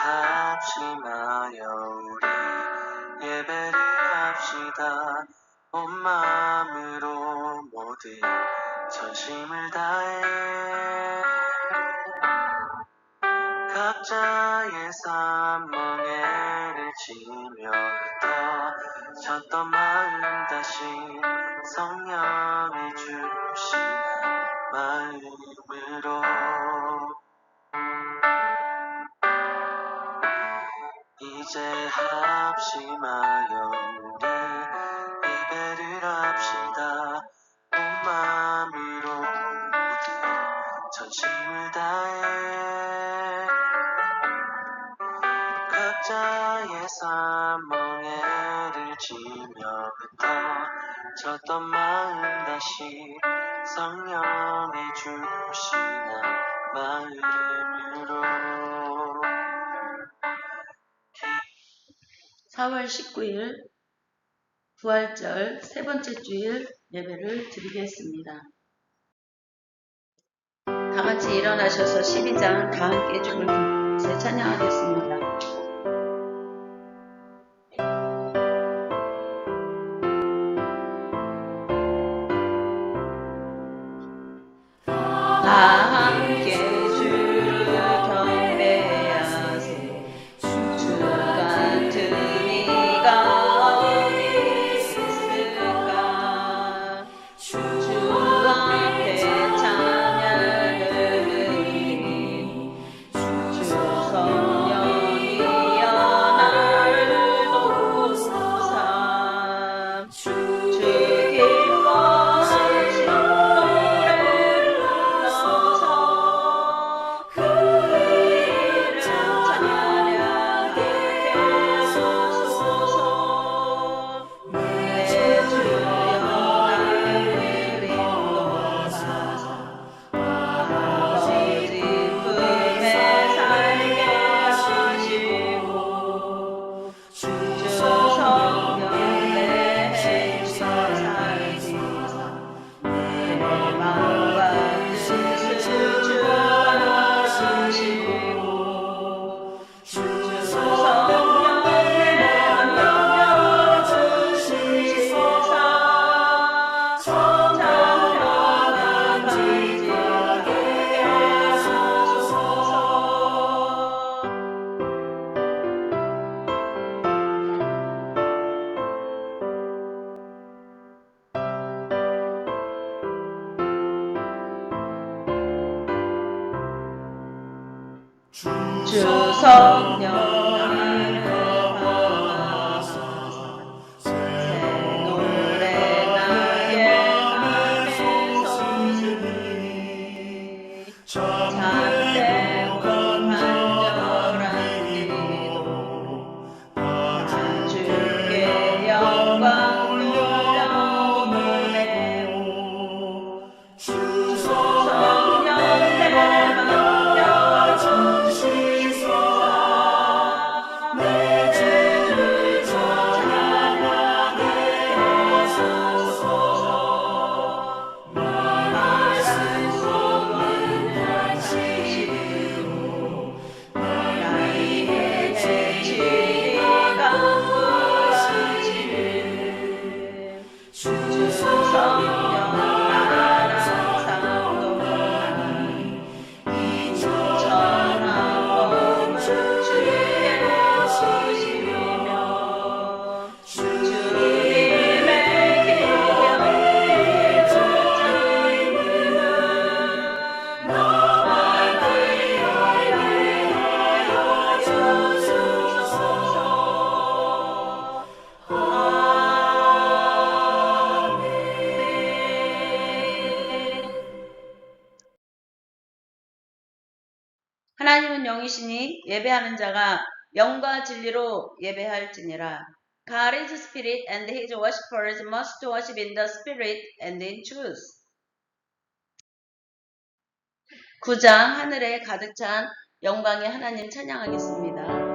합심하여 우리 예배를 합시다. 온 마음으로 모든 전심을 다해 각자의 삶 멍에를 지며부터 졌던 마음 다시 성령이 주시는 마음으로 이제 합심하여 우리 예배를 합시다. 온 마음으로 모든 전심을 다해 각자의 삶 멍에를 지며부터 졌던 마음 다시 성령이 주시는 마음으로 4월 19일 부활절 세 번째 주일 예배를 드리겠습니다. 다 같이 일어나셔서 12장 다 함께 주를 찬양하겠습니다. 다 함께 주를 경배하세. 주 같은 이가 어디 있을까. 주 앞에 찬양을 드리니 주 성령이여 나를 돕소서. 주 기뻐하신 노래를 불러서 그 이름 찬양하게 하소서. 내 주여 나를 인도하사 아버지 품에 살게 하시고 주 성령 내 행실 살리사 내 마음과 뜻을 주하시고 주 성령 내 능력 주시사 성장하는 간직하게 하소서. 주 성령 나를 감화하소서. 새 노래 나의 안에 솟으니 참되고 간절한 기도 다 주께 영광 돌려보내오. 주 성령 내 능력 주시사 내 죄를 찬양하게 하소서. 말할 수 없는 안식으로 나의 해치리 강구하시는 주 성령 나랑 상동하니 천한 복음을 주께 주시며 주님의 기념이 주자임을 너희를 예배하여 주소서. 아멘. 하나님은 영이시니 예배하는 자가 영과 진리로 예배할지니라. God is spirit and his worshippers must worship in the spirit and in truth. 9장 하늘에 가득 찬 영광의 하나님 찬양하겠습니다.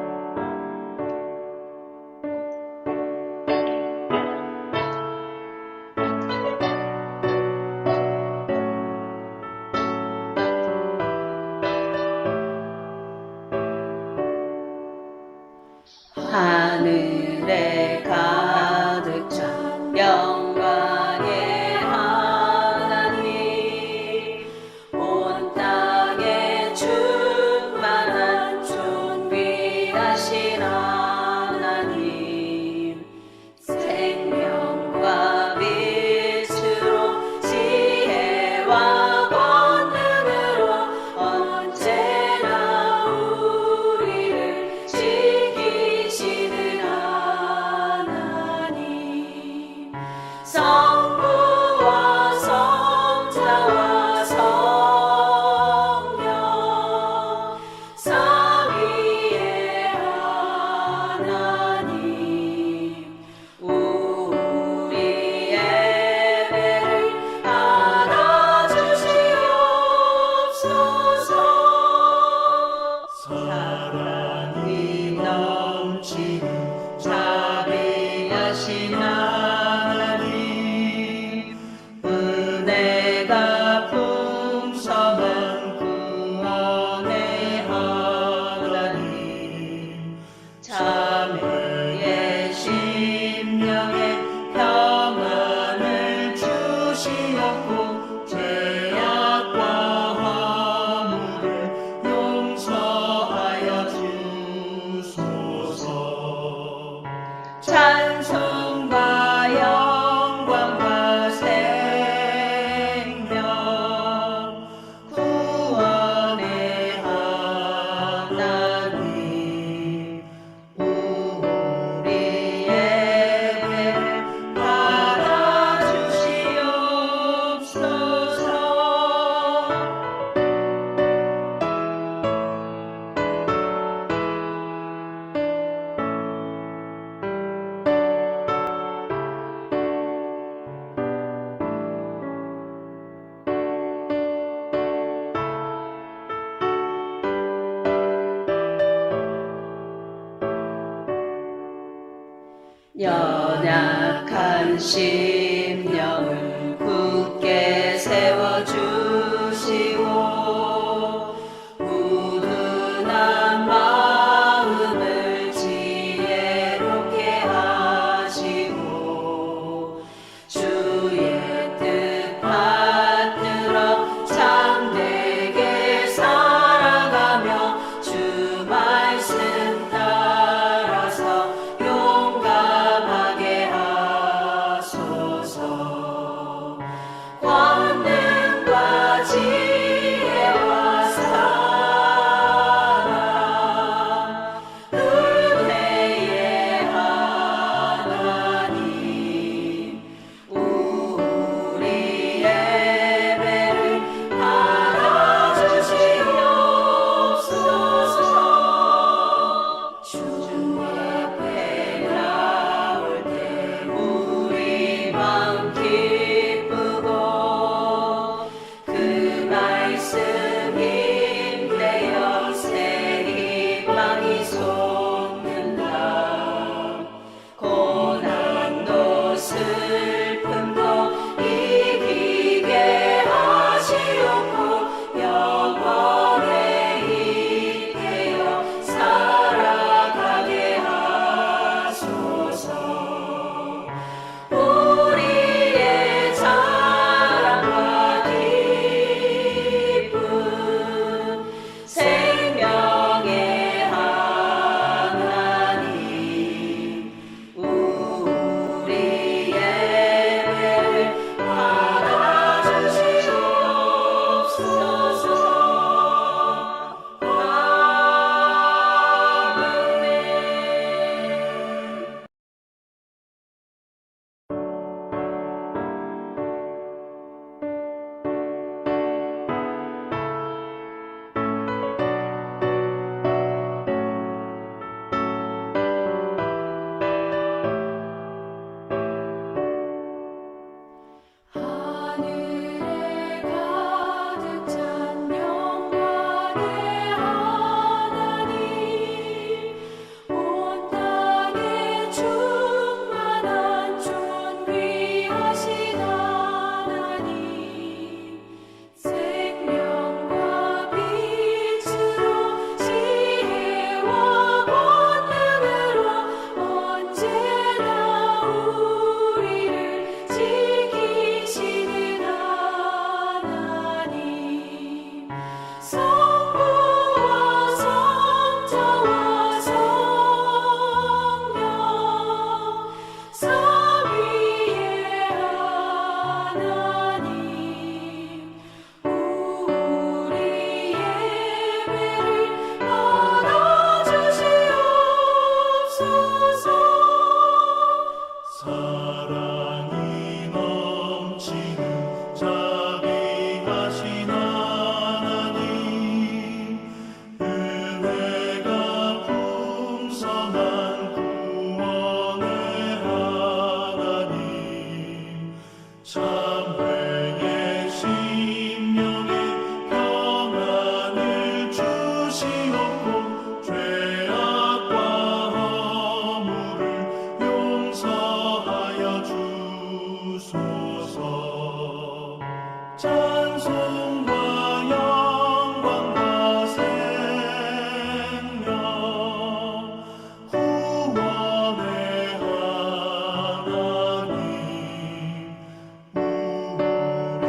주시옵고 죄악과 허물을 용서하여 주소서. 찬송과 영광과 생명 구원의 하나님 우리 예배를 받아주시옵소서. 연약한 심령을 굳게 세워주시고 우둔한 마음을 지혜롭게 하시고 주의 뜻 받들어 참되게 살아가며 주 말씀 따라서 용감하게 하소서. 권능과 지혜와 사랑 은혜의 하나님 우리 예배를 받아주시옵소서. 주 앞에 나올 때 우리 마음 기쁘고 그 말씀 힘내어 새 희망이 솟는다. 고난도 슬픔도 이기게 하시옵고 영원에 있게요 살아가게 하소서. 우리의 자랑과 기쁨 생명의 하나님 우리 예배를 받아주시옵소서. 아멘. 하늘에 가득 찬 영광의 하나님 온 땅에 충만한 존귀하신 하나님 생명과 빛으로 지혜와 권능으로 언제나 우리를 지키시는 하나님 성부와 성자와 성령 삼위의 하나님 우리 예배를 받아주시옵소서. 사랑이 넘치는 자비하신 하나님 은혜가 풍성한 구원의 하나님 참회의 심령에 평안을 주시옵고 죄악과 허물을 용서하여 주소서. 찬송과 영광과 생명 구원의 하나님 우리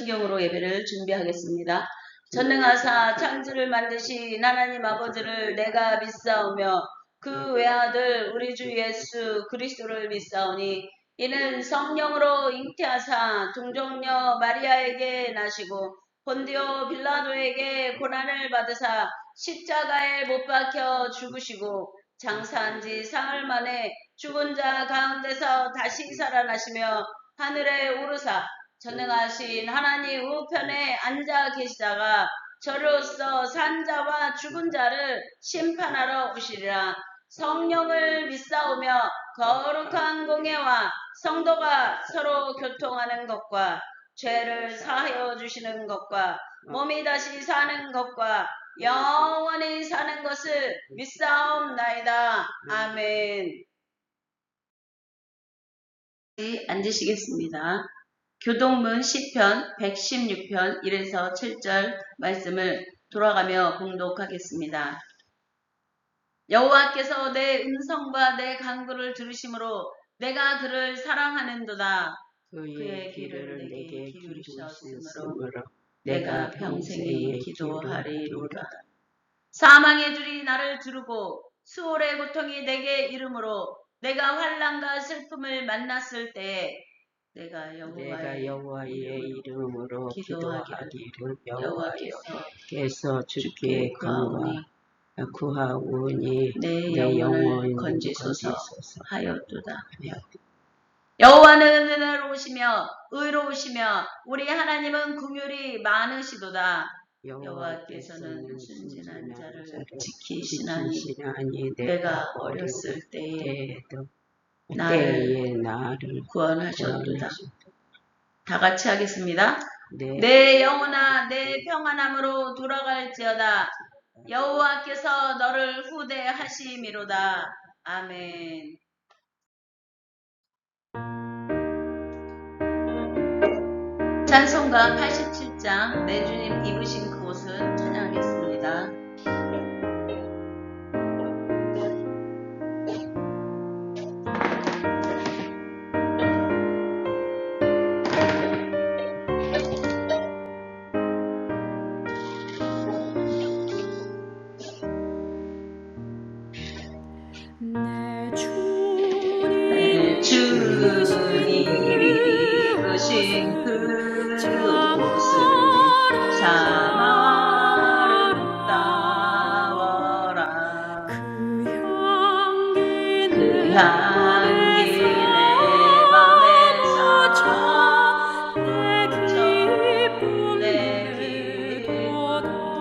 순경으로 예배를 준비하겠습니다. 전능하사 창조를 만드신 하나님 아버지를 내가 믿사오며 그 외아들 우리 주 예수 그리스도를 믿사오니 이는 성령으로 잉태하사 동정녀 마리아에게 나시고 본디오 빌라도에게 고난을 받으사 십자가에 못 박혀 죽으시고 장사한 지 사흘 만에 죽은 자 가운데서 다시 살아나시며 하늘에 오르사 전능하신 하나님 우편에 앉아 계시다가 저로서 산자와 죽은 자를 심판하러 오시리라. 성령을 믿사오며 거룩한 공예와 성도가 서로 교통하는 것과 죄를 사하여 주시는 것과 몸이 다시 사는 것과 영원히 사는 것을 믿사옵나이다. 아멘. 앉으시겠습니다. 교동문 시편 116편 1에서 7절 말씀을 돌아가며 봉독하겠습니다. 여호와께서 내 음성과 내 간구를 들으심으로 내가 그를 사랑하는도다. 그의 귀를 내게 기울이셨으므로 내가 평생에 기도하리로다. 사망의 줄이 나를 두르고 수월의 고통이 내게 이르므로 내가 환난과 슬픔을 만났을 때에 내가 여호와의 이름으로 기도하기를 여호와께서 주께 구하오니 내 영혼을 건지소서 하였도다. 여호와는 은혜로우시며 의로우시며 우리 하나님은 긍휼이 많으시도다. 여호와께서는 순진한 자를 지키시나니 내가 어렸을 때에도 나를 구원하셨도다. 다 같이 하겠습니다. 내 영혼아 내 평안함으로 돌아갈지어다. 여호와께서 너를 후대하심이로다. 아멘. 찬송가 87장 내 주님 입으신 그옷은 찬양하겠습니다. 내 주님 입으신 그 옷은 참 아름다워라. 그 향기 내 맘에서 내 기쁘다.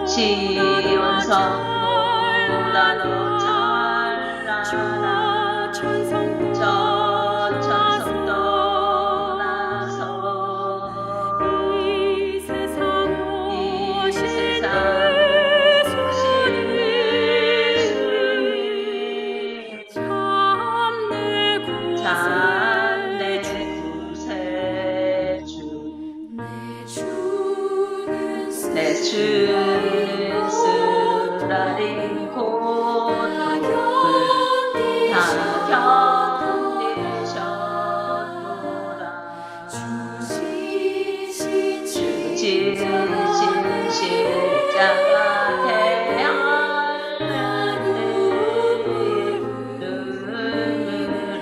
시온성보다도 찬란한 저 천성도 나서 이 세상 오신 예수님 참내 구세주 내 주는 쓰라린 고통을 다 견디셨도다. 주신 십자가 대하는 눈물이네.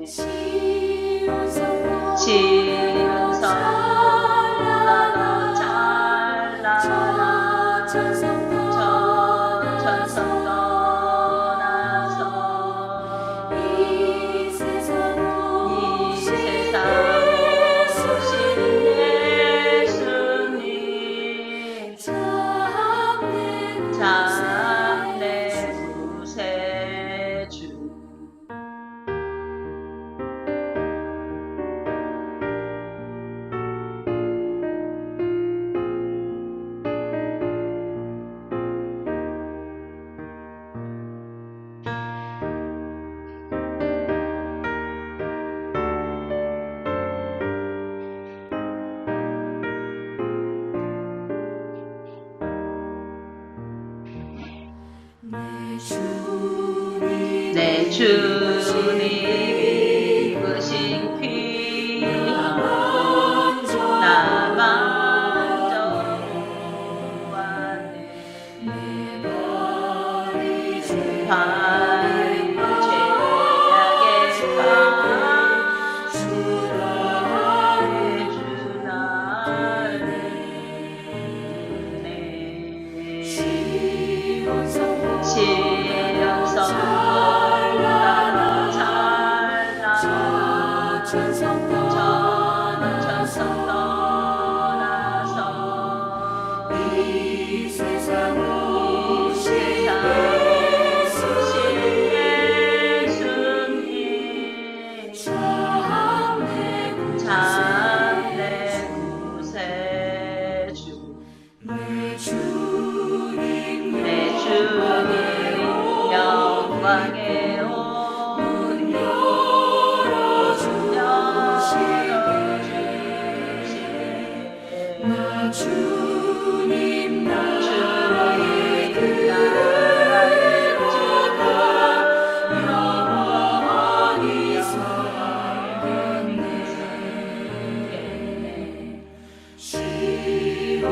시온성보다도 찬란한 저 천성도 나서 이 세상 오신 예수님 참내 구세주. 내 내 주님이 입으신 귀한 나 만져 보았네. 발이 죄악의 주나를 시연성보다 잘나 천성 떠나서 이 세상 오신 예수님 참내 구세주 내 주님 영광의 옷 열어주시네. 주님 나의 주 영원히 살겠네. 시연성보다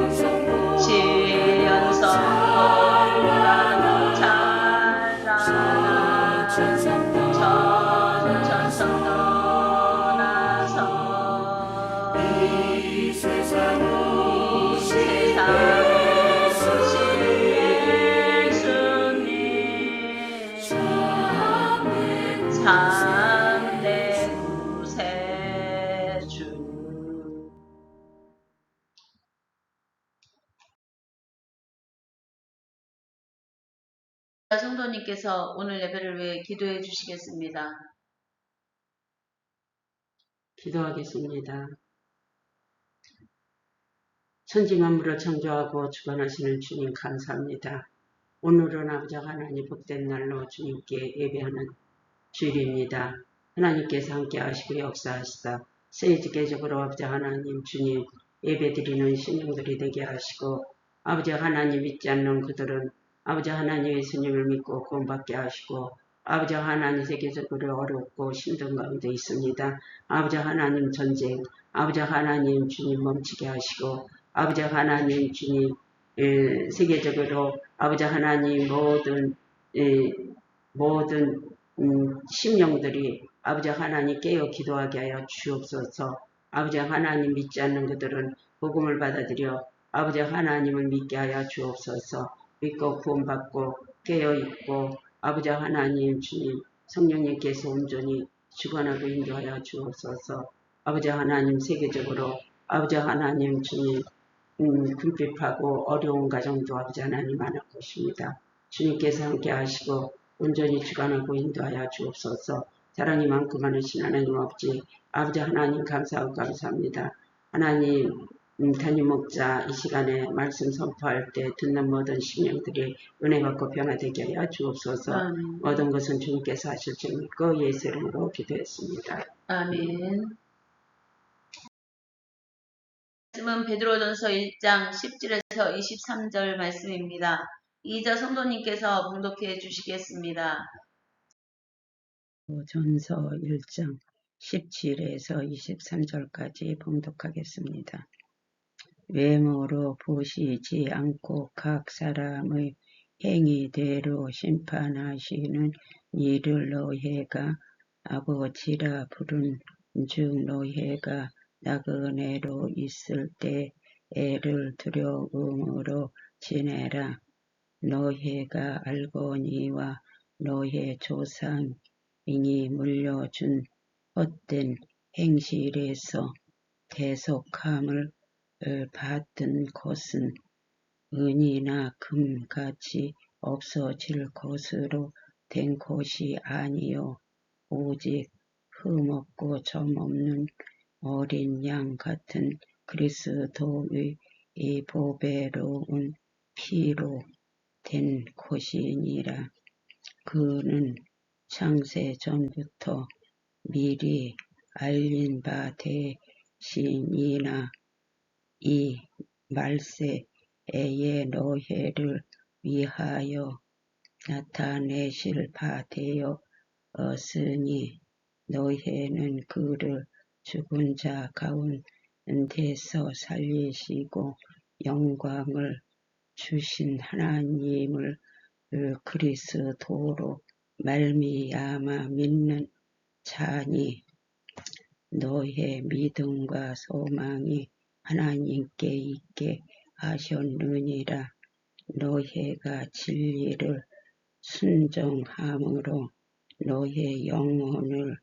잘나 천성 떠나서 이 세상 오신 예수님 참내 구세주. 성도님께서 오늘 예배를 위해 기도해 주시겠습니다. 기도하겠습니다. 천지 만물을 창조하고 주관하시는 주님 감사합니다. 오늘은 아버지 하나님 복된 날로 주님께 예배하는 주일입니다. 하나님께서 함께 하시고 역사하시다 세계적으로 아버지 하나님 주님 예배드리는 신령들이 되게 하시고 아버지 하나님 믿지 않는 그들은 아버지 하나님 예수님을 믿고 구원받게 하시고 아버지 하나님 세계적으로 어렵고 힘든 가운데 있습니다. 아버지 하나님 전쟁 아버지 하나님 주님 멈추게 하시고 아버지 하나님 주님 세계적으로 아버지 하나님 모든 심령들이 아버지 하나님 깨어 기도하게 하여 주옵소서. 아버지 하나님 믿지 않는 그들은 복음을 받아들여 아버지 하나님을 믿게 하여 주옵소서. 믿고 구원받고 깨어있고 아버지 하나님 주님 성령님께서 온전히 주관하고 인도하여 주옵소서. 아버지 하나님 세계적으로 아버지 하나님 주님 궁핍하고 어려운 가정도 아버지 하나님 많을 것입니다. 주님께서 함께 하시고 온전히 주관하고 인도하여 주옵소서. 사랑이 많고 많으신 하나님 아버지 하나님 감사합니다. 하나님 담임 목자 이 시간에 말씀 선포할 때 듣는 모든 심령들이 은혜 받고 변화되게 하여 주옵소서. 모든 것은 주님께서 하실 줄 믿고 예수 이름으로 기도했습니다. 아멘. 말씀은 베드로전서 1장 10절에서 23절 말씀입니다. 이자 성도님께서 봉독해 주시겠습니다. 전서 1장 17에서 23절까지 봉독하겠습니다. 외모로 보시지 않고 각 사람의 행위대로 심판하시는 이를 너희가 아버지라 부른 즉 너희가 나그네로 있을 때 애를 두려움으로 지내라. 너희가 알거니와 너희 조상이 물려준 헛된 행실에서 대속함을 받은 것은 은이나 금같이 없어질 것으로 된 것이 아니요 오직 흠없고 점없는 어린 양 같은 그리스도의 이 보배로운 피로 된 것이니라. 그는 창세 전부터 미리 알린 바 되시니나 이 말세에 너희를 위하여 나타내실 바 되어 없으니 너희는 그를 죽은 자 가운데서 살리시고 영광을 주신 하나님을 그리스도로 말미암아 믿는 자니 너희의 믿음과 소망이 하나님께 있게 하셨느니라. 너희가 진리를 순종함으로 너희의 영혼을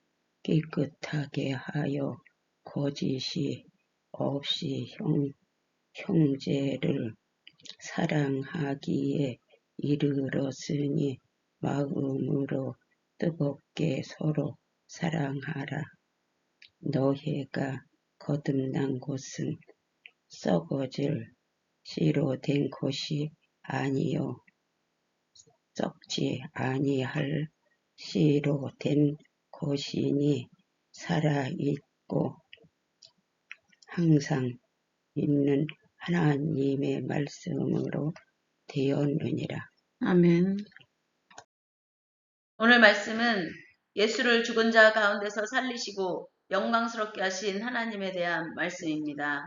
깨끗하게 하여 거짓이 없이 형제를 사랑하기에 이르렀으니 마음으로 뜨겁게 서로 사랑하라. 너희가 거듭난 것은 썩어질 씨로 된 것이 아니요 썩지 아니할 씨로 된 것이니 살아있고 항상 있는 하나님의 말씀으로 되었느니라. 아멘. 오늘 말씀은 예수를 죽은 자 가운데서 살리시고 영광스럽게 하신 하나님에 대한 말씀입니다.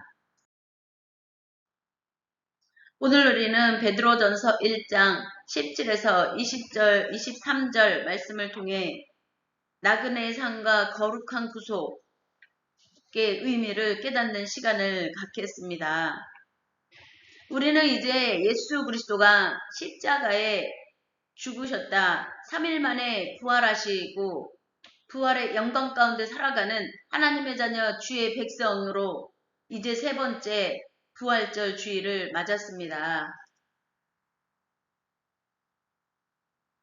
오늘 우리는 베드로전서 1장 17에서 20절, 23절 말씀을 통해 나그네의 삶과 거룩한 구속의 의미를 깨닫는 시간을 갖겠습니다. 우리는 이제 예수 그리스도가 십자가에 죽으셨다. 3일 만에 부활하시고 부활의 영광 가운데 살아가는 하나님의 자녀 주의 백성으로 이제 세 번째 부활절 주일을 맞았습니다.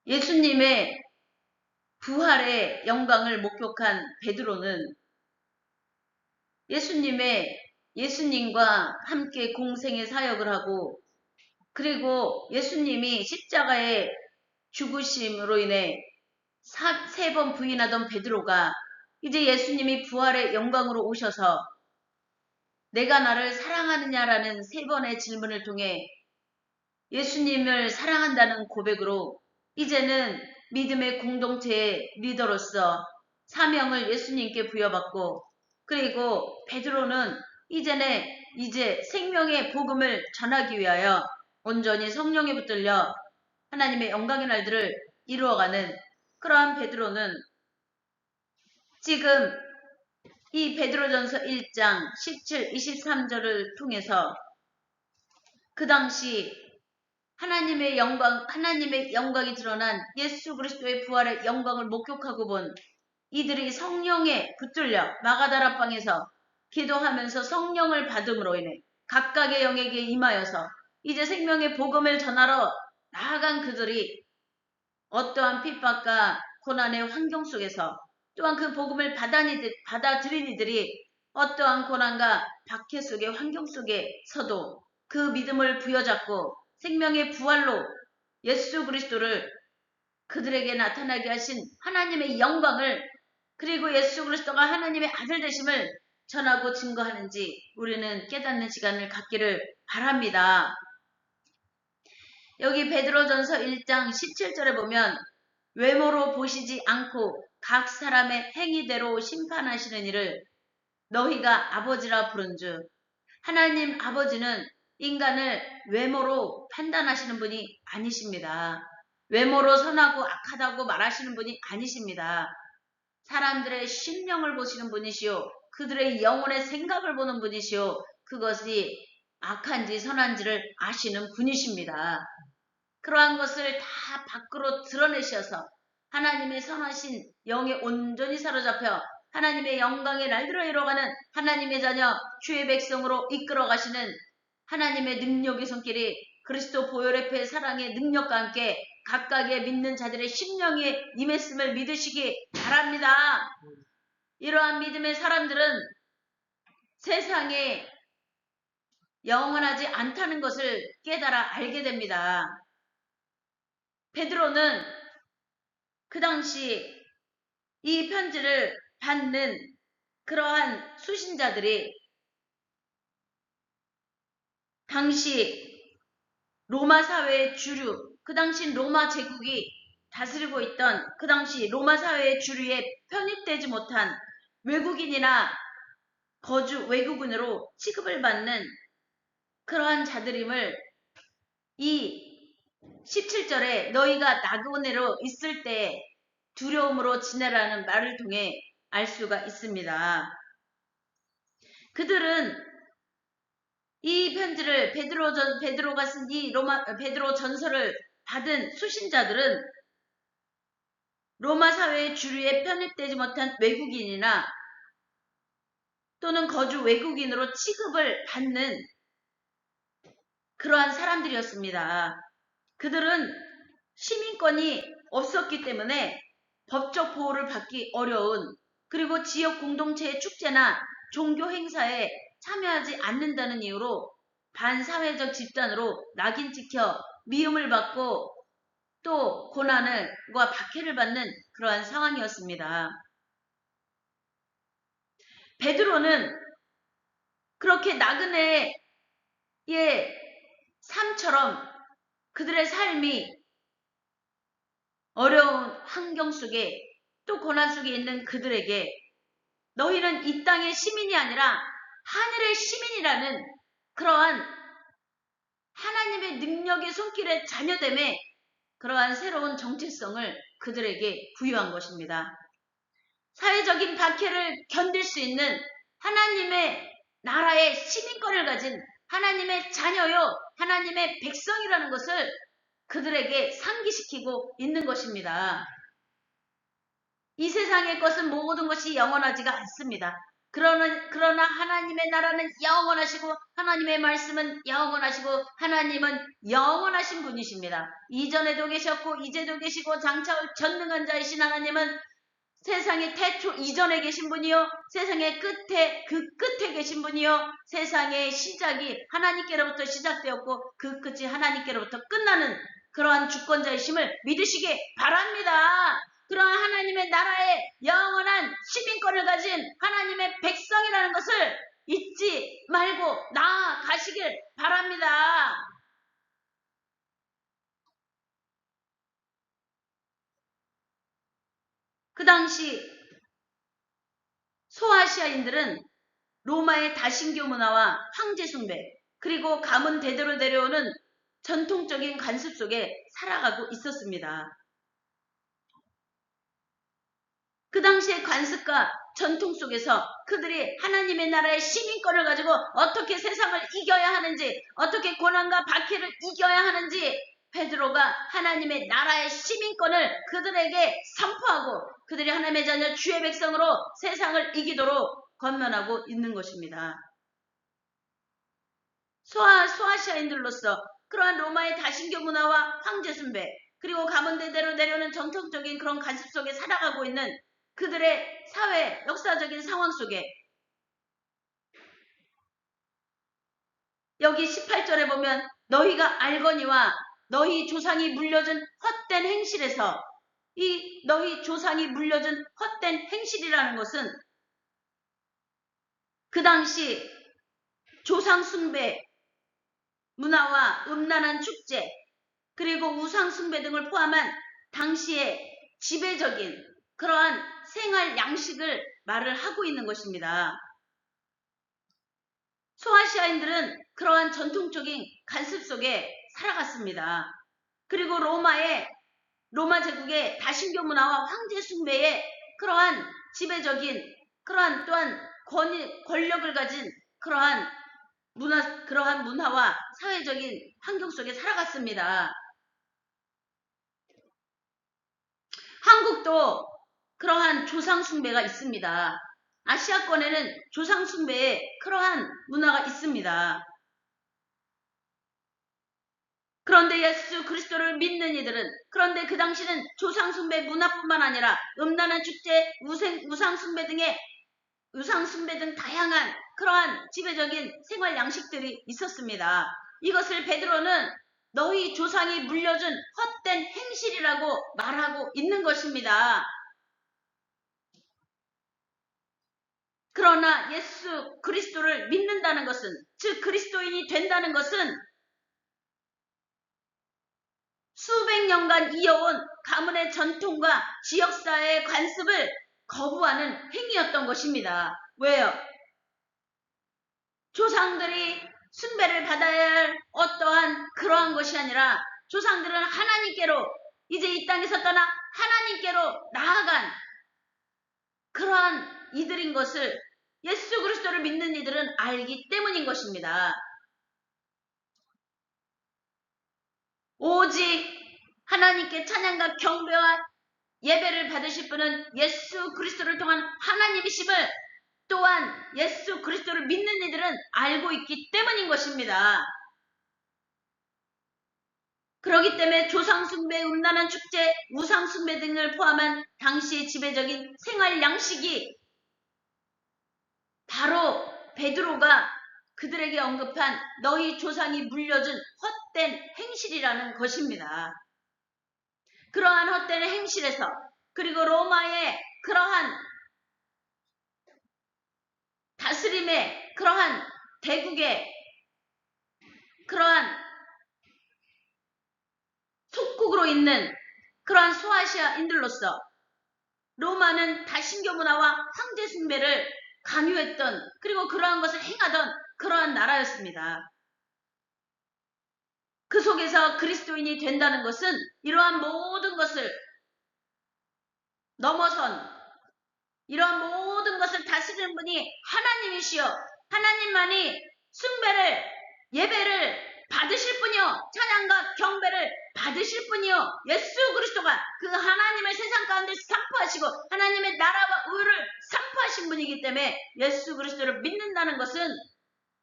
예수님의 부활의 영광을 목격한 베드로는 예수님과 함께 공생의 사역을 하고 그리고 예수님이 십자가에 죽으심으로 인해 세 번 부인하던 베드로가 이제 예수님이 부활의 영광으로 오셔서 내가 나를 사랑하느냐라는 세 번의 질문을 통해 예수님을 사랑한다는 고백으로 이제는 믿음의 공동체의 리더로서 사명을 예수님께 부여받고 그리고 베드로는 이제 생명의 복음을 전하기 위하여 온전히 성령에 붙들려 하나님의 영광의 날들을 이루어가는 그러한 베드로는 지금 이 베드로전서 1장 17, 23절을 통해서 그 당시 하나님의 영광이 드러난 예수 그리스도의 부활의 영광을 목격하고 본 이들이 성령에 붙들려 마가다라방에서 기도하면서 성령을 받음으로 인해 각각의 영에게 임하여서 이제 생명의 복음을 전하러 나아간 그들이 어떠한 핍박과 고난의 환경 속에서 또한 그 복음을 받아들인 이들이 어떠한 고난과 박해 속의 환경 속에서도 그 믿음을 부여잡고 생명의 부활로 예수 그리스도를 그들에게 나타나게 하신 하나님의 영광을 그리고 예수 그리스도가 하나님의 아들 되심을 전하고 증거하는지 우리는 깨닫는 시간을 갖기를 바랍니다. 여기 베드로전서 1장 17절에 보면 외모로 보시지 않고 각 사람의 행위대로 심판하시는 이를 너희가 아버지라 부른즉 하나님 아버지는 인간을 외모로 판단하시는 분이 아니십니다. 외모로 선하고 악하다고 말하시는 분이 아니십니다. 사람들의 심령을 보시는 분이시오. 그들의 영혼의 생각을 보는 분이시오. 그것이 악한지 선한지를 아시는 분이십니다. 그러한 것을 다 밖으로 드러내셔서 하나님의 선하신 영에 온전히 사로잡혀 하나님의 영광의 날들을 이뤄가는 하나님의 자녀 주의 백성으로 이끌어가시는 하나님의 능력의 손길이 그리스도 보혈의 사랑의 능력과 함께 각각의 믿는 자들의 심령에 임했음을 믿으시기 바랍니다. 이러한 믿음의 사람들은 세상에 영원하지 않다는 것을 깨달아 알게 됩니다. 베드로는 그 당시 이 편지를 받는 그러한 수신자들이 당시 로마 사회의 주류, 그 당시 로마 제국이 다스리고 있던 그 당시 로마 사회의 주류에 편입되지 못한 외국인이나 거주 외국인으로 취급을 받는 그러한 자들임을 이 17절에 너희가 나그네로 있을 때 두려움으로 지내라는 말을 통해 알 수가 있습니다. 그들은 이 편지를 베드로가 쓴 이 베드로 전서를 받은 수신자들은 로마 사회의 주류에 편입되지 못한 외국인이나 또는 거주 외국인으로 취급을 받는 그러한 사람들이었습니다. 그들은 시민권이 없었기 때문에 법적 보호를 받기 어려운, 그리고 지역 공동체의 축제나 종교 행사에 참여하지 않는다는 이유로 반사회적 집단으로 낙인 찍혀 미움을 받고 또 고난과 박해를 받는 그러한 상황이었습니다. 베드로는 그렇게 나그네의 삶처럼 그들의 삶이 어려운 환경 속에 또 고난 속에 있는 그들에게 너희는 이 땅의 시민이 아니라 하늘의 시민이라는 그러한 하나님의 능력의 손길의 자녀됨에 그러한 새로운 정체성을 그들에게 부여한 것입니다. 사회적인 박해를 견딜 수 있는 하나님의 나라의 시민권을 가진 하나님의 자녀요, 하나님의 백성이라는 것을 그들에게 상기시키고 있는 것입니다. 이 세상의 것은 모든 것이 영원하지가 않습니다. 그러나 하나님의 나라는 영원하시고 하나님의 말씀은 영원하시고 하나님은 영원하신 분이십니다. 이전에도 계셨고 이제도 계시고 장차 올 전능한 자이신 하나님은 세상의 태초 이전에 계신 분이요, 세상의 끝에 계신 분이요, 세상의 시작이 하나님께로부터 시작되었고 그 끝이 하나님께로부터 끝나는 그러한 주권자이심을 믿으시기 바랍니다. 그러한 하나님의 나라의 영원한 시민권을 가진 하나님의 백성이라는 것을 잊지 말고 나아가시길 바랍니다. 그 당시 소아시아인들은 로마의 다신교 문화와 황제 숭배, 그리고 가문 대대로 내려오는 전통적인 관습 속에 살아가고 있었습니다. 그 당시의 관습과 전통 속에서 그들이 하나님의 나라의 시민권을 가지고 어떻게 세상을 이겨야 하는지, 어떻게 고난과 박해를 이겨야 하는지 베드로가 하나님의 나라의 시민권을 그들에게 선포하고 그들이 하나님의 자녀 주의 백성으로 세상을 이기도록 권면하고 있는 것입니다. 소아시아인들로서 그러한 로마의 다신교 문화와 황제 숭배, 그리고 가문대대로 내려오는 전통적인 그런 관습 속에 살아가고 있는 그들의 사회, 역사적인 상황 속에 여기 18절에 보면 너희가 알거니와 너희 조상이 물려준 헛된 행실에서, 이 너희 조상이 물려준 헛된 행실이라는 것은 그 당시 조상 숭배 문화와 음란한 축제, 그리고 우상 숭배 등을 포함한 당시의 지배적인 그러한 생활 양식을 말을 하고 있는 것입니다. 소아시아인들은 그러한 전통적인 관습 속에 살아갔습니다. 그리고 로마 제국의 다신교 문화와 황제 숭배의 그러한 지배적인 그러한 또한 권력을 가진 그러한 문화와 사회적인 환경 속에 살아갔습니다. 한국도 그러한 조상 숭배가 있습니다. 아시아권에는 조상 숭배의 그러한 문화가 있습니다. 그런데 예수 그리스도를 믿는 이들은, 그런데 그 당시는 조상 숭배 문화뿐만 아니라 음란한 축제, 우상 숭배 등 다양한 그러한 지배적인 생활 양식들이 있었습니다. 이것을 베드로는 너희 조상이 물려준 헛된 행실이라고 말하고 있는 것입니다. 그러나 예수 그리스도를 믿는다는 것은, 즉 그리스도인이 된다는 것은 수백 년간 이어온 가문의 전통과 지역사회의 관습을 거부하는 행위였던 것입니다. 왜요? 조상들이 숭배를 받아야 할 어떠한 그러한 것이 아니라 조상들은 하나님께로 이제 이 땅에서 떠나 하나님께로 나아간 그러한 이들인 것을 예수 그리스도를 믿는 이들은 알기 때문인 것입니다. 오직 하나님께 찬양과 경배와 예배를 받으실 분은 예수 그리스도를 통한 하나님이심을 또한 예수 그리스도를 믿는 이들은 알고 있기 때문인 것입니다. 그렇기 때문에 조상숭배, 음란한 축제, 우상숭배 등을 포함한 당시의 지배적인 생활 양식이 바로 베드로가 그들에게 언급한 너희 조상이 물려준 헛된 행실이라는 것입니다. 그러한 헛된 행실에서 그리고 로마의 그러한 다스림의 그러한 대국의 그러한 속국으로 있는 그러한 소아시아인들로서 로마는 다신교 문화와 황제 숭배를 강요했던 그리고 그러한 것을 행하던 그러한 나라였습니다. 그 속에서 그리스도인이 된다는 것은 이러한 모든 것을 넘어선 이러한 모든 것을 다스리는 분이 하나님이시여 하나님만이 숭배를 예배를 받으실 분이요 찬양과 경배를 받으실 분이요 예수 그리스도가 그 하나님을 세상 가운데 선포하시고 하나님의 나라와 의를 선포하신 분이기 때문에 예수 그리스도를 믿는다는 것은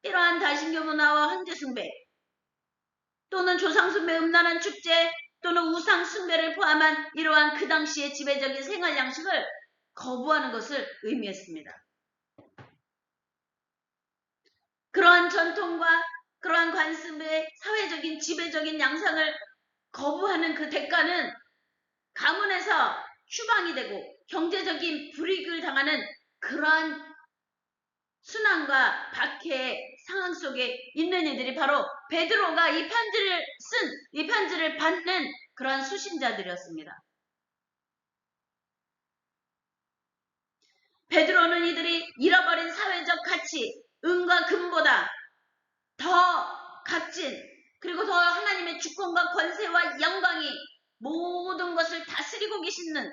이러한 다신교 문화와 황제 숭배 또는 조상 숭배 음란한 축제 또는 우상 숭배를 포함한 이러한 그 당시의 지배적인 생활 양식을 거부하는 것을 의미했습니다. 그러한 전통과 그러한 관습의 사회적인 지배적인 양상을 거부하는 그 대가는 가문에서 추방이 되고 경제적인 불이익을 당하는 그러한 순환과 박해의 상황 속에 있는 이들이 바로 베드로가 이 편지를 받는 그러한 수신자들이었습니다. 베드로는 이들이 잃어버린 사회적 가치, 은과 금보다 더 값진 그리고 더 하나님의 주권과 권세와 영광이 모든 것을 다스리고 계시는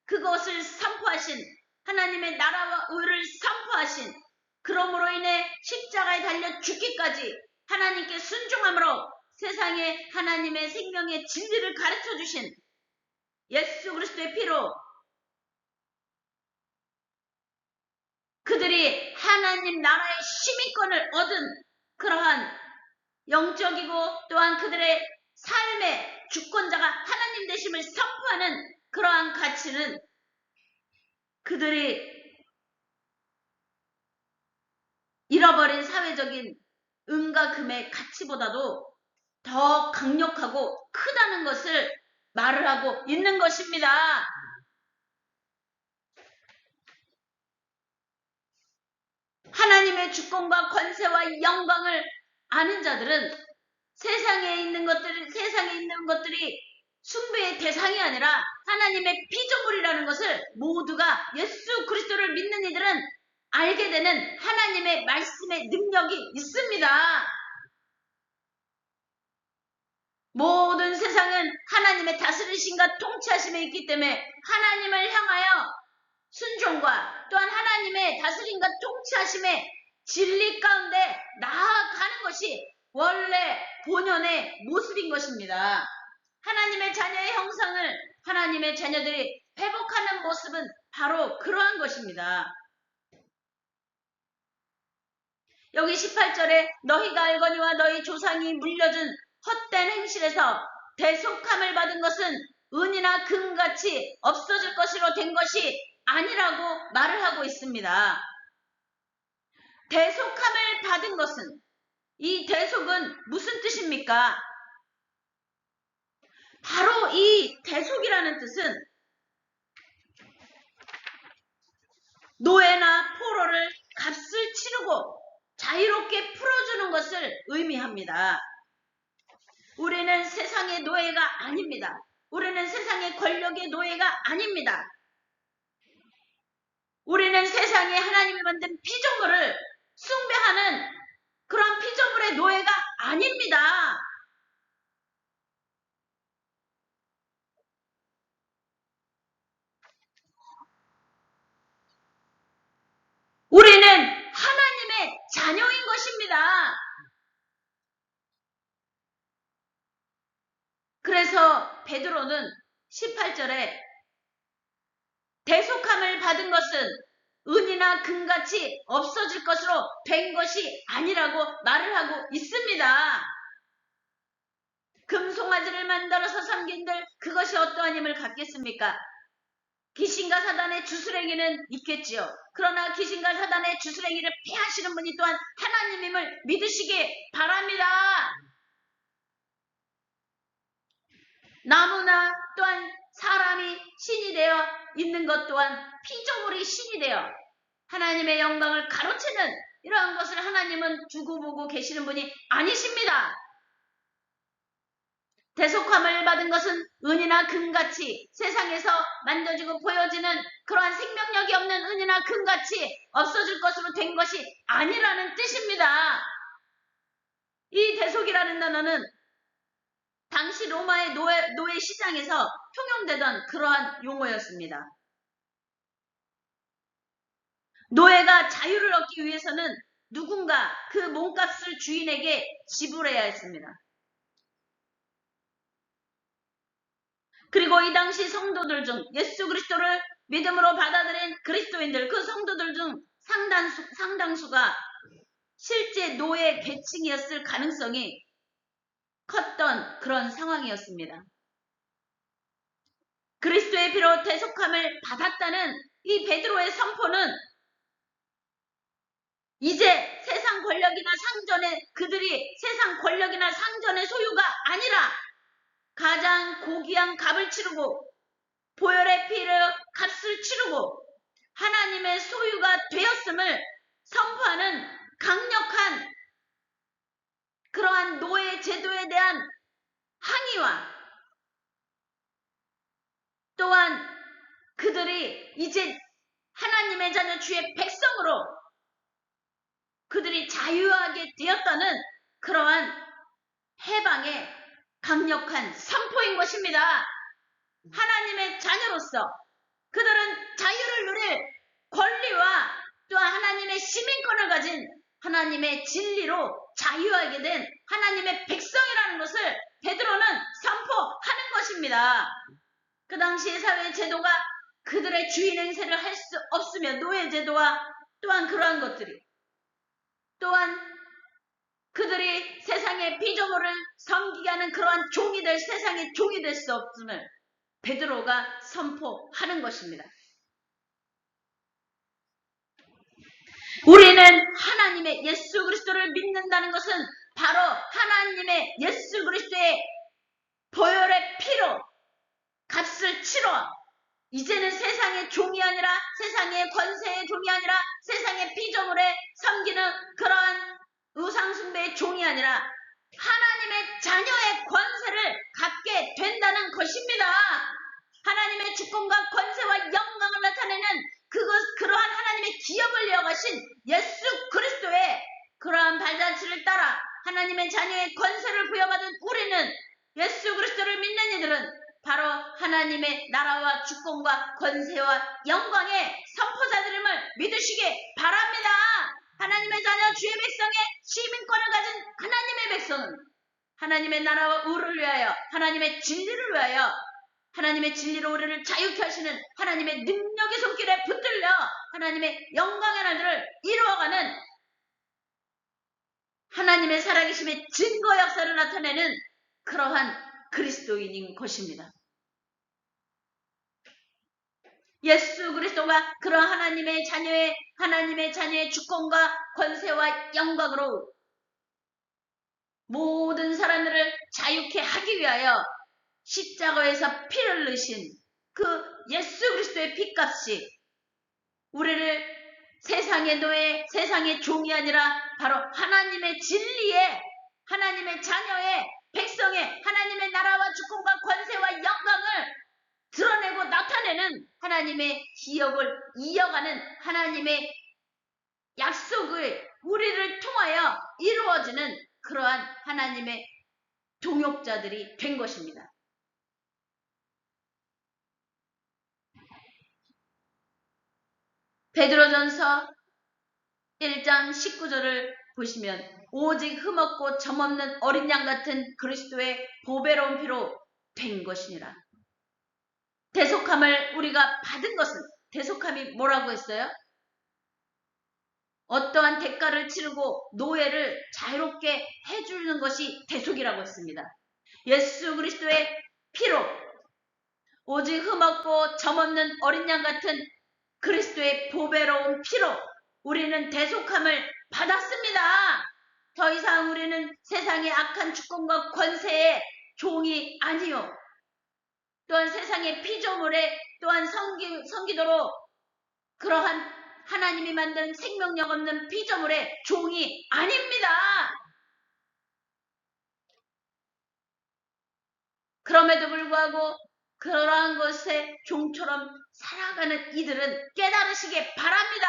그것을 선포하신 하나님의 나라와 의를 선포하신 그러므로 인해 십자가에 달려 죽기까지 하나님께 순종함으로 세상에 하나님의 생명의 진리를 가르쳐 주신 예수 그리스도의 피로 그들이 하나님 나라의 시민권을 얻은 그러한 영적이고 또한 그들의 삶의 주권자가 하나님 되심을 선포하는 그러한 가치는 그들이 잃어버린 사회적인 은과 금의 가치보다도 더 강력하고 크다는 것을 말을 하고 있는 것입니다. 하나님의 주권과 권세와 영광을 아는 자들은 세상에 있는 것들이 숭배의 대상이 아니라 하나님의 피조물이라는 것을 모두가 예수 그리스도를 믿는 이들은 알게 되는 하나님의 말씀의 능력이 있습니다. 모든 세상은 하나님의 다스리심과 통치하심에 있기 때문에 하나님을 향하여 순종과 또한 하나님의 다스림과 통치하심의 진리 가운데 나아가는 것이 원래 본연의 모습인 것입니다. 하나님의 자녀의 형상을 하나님의 자녀들이 회복하는 모습은 바로 그러한 것입니다. 여기 18절에 너희가 알거니와 너희 조상이 물려준 헛된 행실에서 대속함을 받은 것은 은이나 금같이 없어질 것으로 된 것이 아니라고 말을 하고 있습니다. 대속함을 받은 것은 이 대속은 무슨 뜻입니까? 바로 이 대속이라는 뜻은 노예나 포로를 값을 치르고 자유롭게 풀어주는 것을 의미합니다. 우리는 세상의 노예가 아닙니다. 우리는 세상의 권력의 노예가 아닙니다. 우리는 세상에 하나님이 만든 피조물을 숭배하는 그런 피조물의 노예가 아닙니다. 우리는 하나님의 자녀인 것입니다. 그래서 베드로는 18절에 대속함을 받은 것은 은이나 금같이 없어질 것으로 된 것이 아니라고 말을 하고 있습니다. 금송아지를 만들어서 섬긴들 그것이 어떠한 힘을 갖겠습니까? 귀신과 사단의 주수랭이는 있겠지요. 그러나 귀신과 사단의 주수랭이를 패하시는 분이 또한 하나님임을 믿으시기 바랍니다. 나무나 또한 사람이 신이 되어 있는 것 또한 피조물이 신이 되어 하나님의 영광을 가로채는 이러한 것을 하나님은 두고 보고 계시는 분이 아니십니다. 대속함을 받은 것은 은이나 금같이 세상에서 만져지고 보여지는 그러한 생명력이 없는 은이나 금같이 없어질 것으로 된 것이 아니라는 뜻입니다. 이 대속이라는 단어는 당시 로마의 노예 시장에서 통용되던 그러한 용어였습니다. 노예가 자유를 얻기 위해서는 누군가 그 몸값을 주인에게 지불해야 했습니다. 그리고 이 당시 성도들 중 예수 그리스도를 믿음으로 받아들인 그리스도인들, 그 성도들 중 상당수가 실제 노예 계층이었을 가능성이 컸던 그런 상황이었습니다. 그리스도의 피로 대속함을 받았다는 이 베드로의 선포는 이제 세상 권력이나 상전의 그들이 세상 권력이나 상전의 소유가 아니라 가장 고귀한 값을 치르고 보혈의 피를 값을 치르고 하나님의 소유가 되었음을 선포하는 강력한 그러한 노예 제도에 대한 항의와 또한 그들이 이제 하나님의 자녀 주의 백성으로 그들이 자유하게 되었다는 그러한 해방의 강력한 선포인 것입니다. 하나님의 자녀로서 그들은 자유를 누릴 권리와 또한 하나님의 시민권을 가진 하나님의 진리로 자유하게 된 하나님의 백성이라는 것을 베드로는 선포하는 것입니다. 그 당시의 사회 제도가 그들의 주인 행세를 할 수 없으며 노예 제도와 또한 그러한 것들이 또한 그들이 세상의 피조물을 섬기게 하는 그러한 종이 될 세상의 종이 될 수 없음을 베드로가 선포하는 것입니다. 우리는 하나님의 예수 그리스도를 믿는다는 것은 바로 하나님의 예수 그리스도의 보혈의 피로 값을 치러 이제는 세상의 종이 아니라 세상의 권세의 종이 아니라 세상의 피조물에 섬기는 그러한 우상숭배의 종이 아니라 하나님의 자녀의 권세를 갖게 된다는 것입니다. 하나님의 주권과 권세와 영광을 나타내는 그러한 하나님의 기업을 이어가신 예수 그리스도의 그러한 발자취를 따라 하나님의 자녀의 권세를 부여받은 우리는 예수 그리스도를 믿는 이들은 바로 하나님의 나라와 주권과 권세와 영광의 선포자들임을 믿으시기 바랍니다. 하나님의 자녀 주의 백성의 시민권을 가진 하나님의 백성은 하나님의 나라와 의를 위하여 하나님의 진리를 위하여 하나님의 진리로 우리를 자유케 하시는 하나님의 능력의 손길에 붙들려 하나님의 영광의 날들을 이루어가는 하나님의 살아계심의 증거 역사를 나타내는 그러한 그리스도인인 것입니다. 예수 그리스도가 그러한 하나님의 자녀의 주권과 권세와 영광으로 모든 사람들을 자유케 하기 위하여 십자가에서 피를 흘리신 그 예수 그리스도의 피값이 우리를 세상의 노예, 세상의 종이 아니라 바로 하나님의 진리의 하나님의 자녀의 백성의 하나님의 나라와 주권과 권세와 영광을 드러내고 나타내는 하나님의 기업을 이어가는 하나님의 약속을 우리를 통하여 이루어지는 그러한 하나님의 동역자들이 된 것입니다. 베드로전서 1장 19절을 보시면 오직 흠없고 점없는 어린 양 같은 그리스도의 보배로운 피로 된 것이니라. 대속함을 우리가 받은 것은, 대속함이 뭐라고 했어요? 어떠한 대가를 치르고 노예를 자유롭게 해주는 것이 대속이라고 했습니다. 예수 그리스도의 피로, 오직 흠없고 점없는 어린 양 같은 그리스도의 보배로운 피로 우리는 대속함을 받았습니다. 더 이상 우리는 세상의 악한 주권과 권세의 종이 아니요, 또한 세상의 피조물에 또한 성기도로 그러한 하나님이 만든 생명력 없는 피조물의 종이 아닙니다. 그럼에도 불구하고 그러한 것에 종처럼 살아가는 이들은 깨달으시기 바랍니다.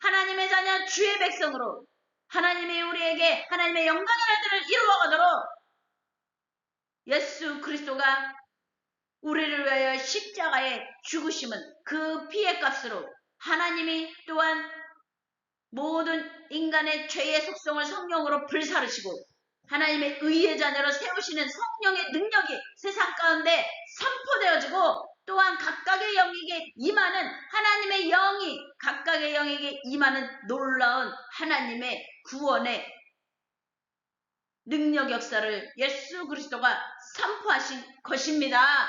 하나님의 자녀 주의 백성으로 하나님이 우리에게 하나님의 영광의 날들을 이루어가도록 예수 그리스도가 우리를 위하여 십자가에 죽으심은 그 피의 값으로 하나님이 또한 모든 인간의 죄의 속성을 성령으로 불사르시고 하나님의 의의 자녀로 세우시는 성령의 능력이 세상 가운데 선포되어지고 또한 각각의 영에게 임하는 하나님의 영이 각각의 영에게 임하는 놀라운 하나님의 구원의 능력 역사를 예수 그리스도가 선포하신 것입니다.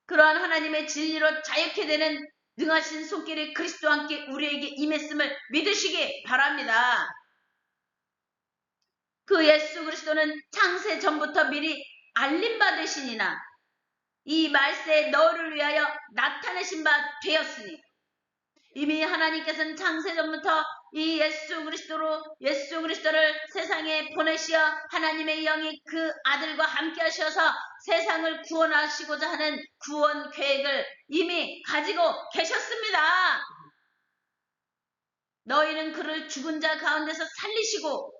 그러한 하나님의 진리로 자유케 되는 능하신 손길이 그리스도와 함께 우리에게 임했음을 믿으시기 바랍니다. 그 예수 그리스도는 창세 전부터 미리 알림받으시니나 이 말세에 너를 위하여 나타내신 바 되었으니, 이미 하나님께서는 창세 전부터 이 예수 그리스도를 세상에 보내시어 하나님의 영이 그 아들과 함께 하셔서 세상을 구원하시고자 하는 구원 계획을 이미 가지고 계셨습니다. 너희는 그를 죽은 자 가운데서 살리시고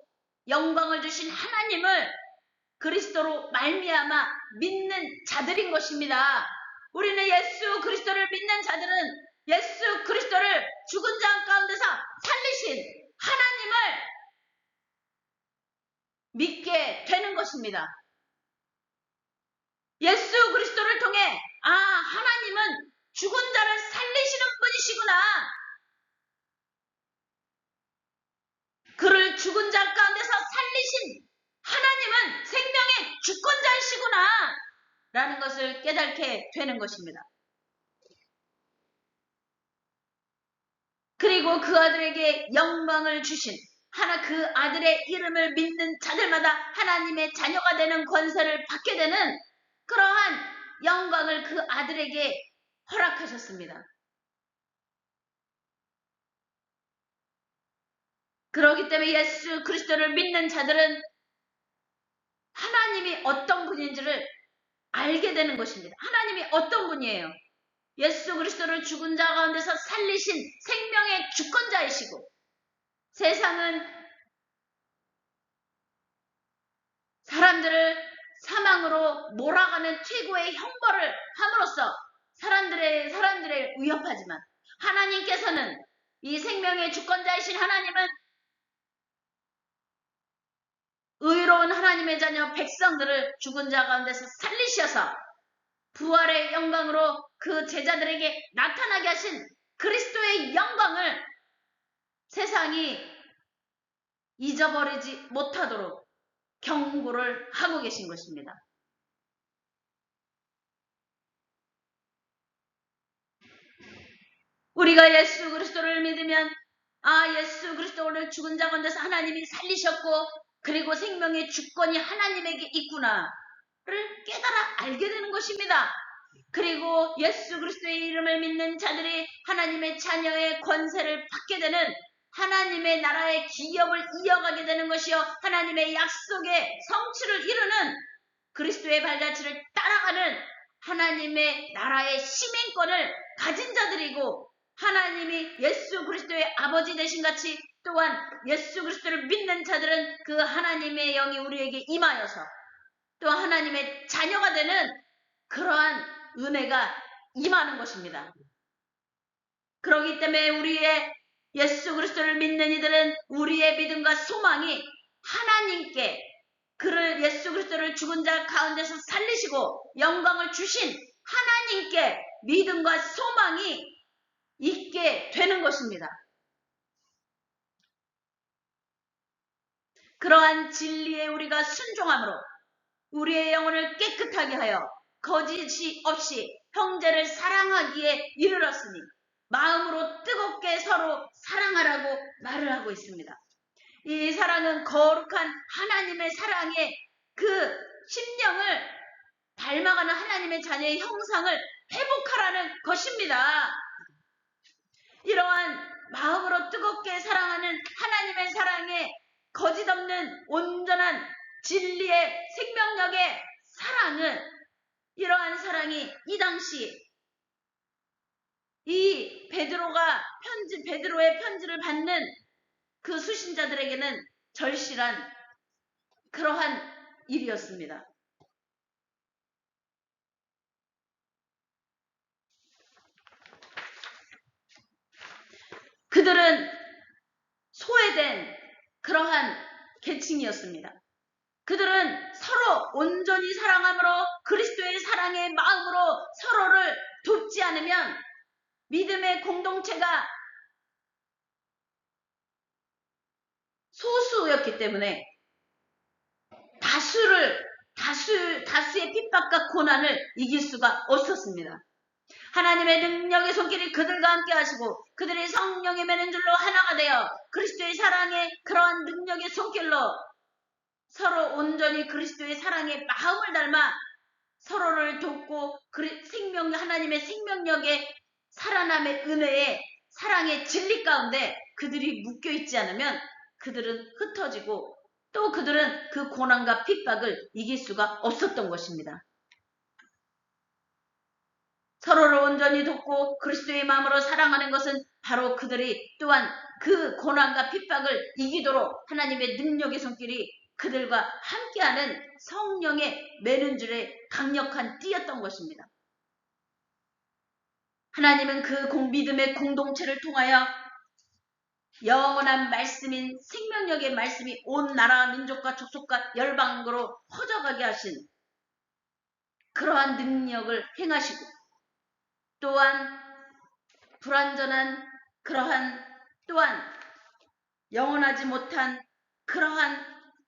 영광을 주신 하나님을 그리스도로 말미암아 믿는 자들인 것입니다. 우리는 예수 그리스도를 믿는 자들은 예수 그리스도를 죽은 자 가운데서 살리신 하나님을 믿게 되는 것입니다. 예수 그리스도를 통해 하나님은 죽은 자를 살리시는 분이시구나, 그를 죽은 자 가운데서 살리신 하나님은 생명의 주권자이시구나 라는 것을 깨닫게 되는 것입니다. 그리고 그 아들에게 영광을 주신 그 아들의 이름을 믿는 자들마다 하나님의 자녀가 되는 권세를 받게 되는 그러한 영광을 그 아들에게 허락하셨습니다. 그렇기 때문에 예수 그리스도를 믿는 자들은 하나님이 어떤 분인지를 알게 되는 것입니다. 하나님이 어떤 분이에요? 예수 그리스도를 죽은 자 가운데서 살리신 생명의 주권자이시고, 세상은 사람들을 사망으로 몰아가는 최고의 형벌을 함으로써 사람들을 위협하지만, 하나님께서는 이 생명의 주권자이신 하나님은 의로운 하나님의 자녀 백성들을 죽은 자 가운데서 살리셔서 부활의 영광으로 그 제자들에게 나타나게 하신 그리스도의 영광을 세상이 잊어버리지 못하도록 경고를 하고 계신 것입니다. 우리가 예수 그리스도를 믿으면 예수 그리스도를 죽은 자 가운데서 하나님이 살리셨고 그리고 생명의 주권이 하나님에게 있구나를 깨달아 알게 되는 것입니다. 그리고 예수 그리스도의 이름을 믿는 자들이 하나님의 자녀의 권세를 받게 되는 하나님의 나라의 기업을 이어가게 되는 것이요 하나님의 약속의 성취를 이루는 그리스도의 발자취를 따라가는 하나님의 나라의 시민권을 가진 자들이고 하나님이 예수 그리스도의 아버지 되신 같이 또한 예수 그리스도를 믿는 자들은 그 하나님의 영이 우리에게 임하여서 또 하나님의 자녀가 되는 그러한 은혜가 임하는 것입니다. 그렇기 때문에 우리의 예수 그리스도를 믿는 이들은 우리의 믿음과 소망이 하나님께 그를 예수 그리스도를 죽은 자 가운데서 살리시고 영광을 주신 하나님께 믿음과 소망이 있게 되는 것입니다. 그러한 진리에 우리가 순종함으로 우리의 영혼을 깨끗하게 하여 거짓이 없이 형제를 사랑하기에 이르렀으니 마음으로 뜨겁게 서로 사랑하라고 말을 하고 있습니다. 이 사랑은 거룩한 하나님의 사랑의 그 심령을 닮아가는 하나님의 자녀의 형상을 회복하라는 것입니다. 이러한 마음으로 뜨겁게 사랑하는 하나님의 사랑에 거짓 없는 온전한 진리의 생명력의 사랑은 이러한 사랑이 이 당시 이 베드로의 편지를 받는 그 수신자들에게는 절실한 그러한 일이었습니다. 그들은 소외된 그러한 계층이었습니다. 그들은 서로 온전히 사랑함으로 그리스도의 사랑의 마음으로 서로를 돕지 않으면 믿음의 공동체가 소수였기 때문에 다수의 핍박과 고난을 이길 수가 없었습니다. 하나님의 능력의 손길이 그들과 함께 하시고 그들이 성령의 매는 줄로 하나가 되어 그리스도의 사랑의 그러한 능력의 손길로 서로 온전히 그리스도의 사랑의 마음을 닮아 서로를 돕고 하나님의 생명력의 살아남의 은혜의 사랑의 진리 가운데 그들이 묶여있지 않으면 그들은 흩어지고 또 그들은 그 고난과 핍박을 이길 수가 없었던 것입니다. 서로를 온전히 돕고 그리스도의 마음으로 사랑하는 것은 바로 그들이 또한 그 고난과 핍박을 이기도록 하나님의 능력의 손길이 그들과 함께하는 성령의 매는 줄의 강력한 띠였던 것입니다. 하나님은 그 믿음의 공동체를 통하여 영원한 말씀인 생명력의 말씀이 온 나라 민족과 족속과 열방으로 퍼져가게 하신 그러한 능력을 행하시고 또한 불완전한 또한 영원하지 못한 그러한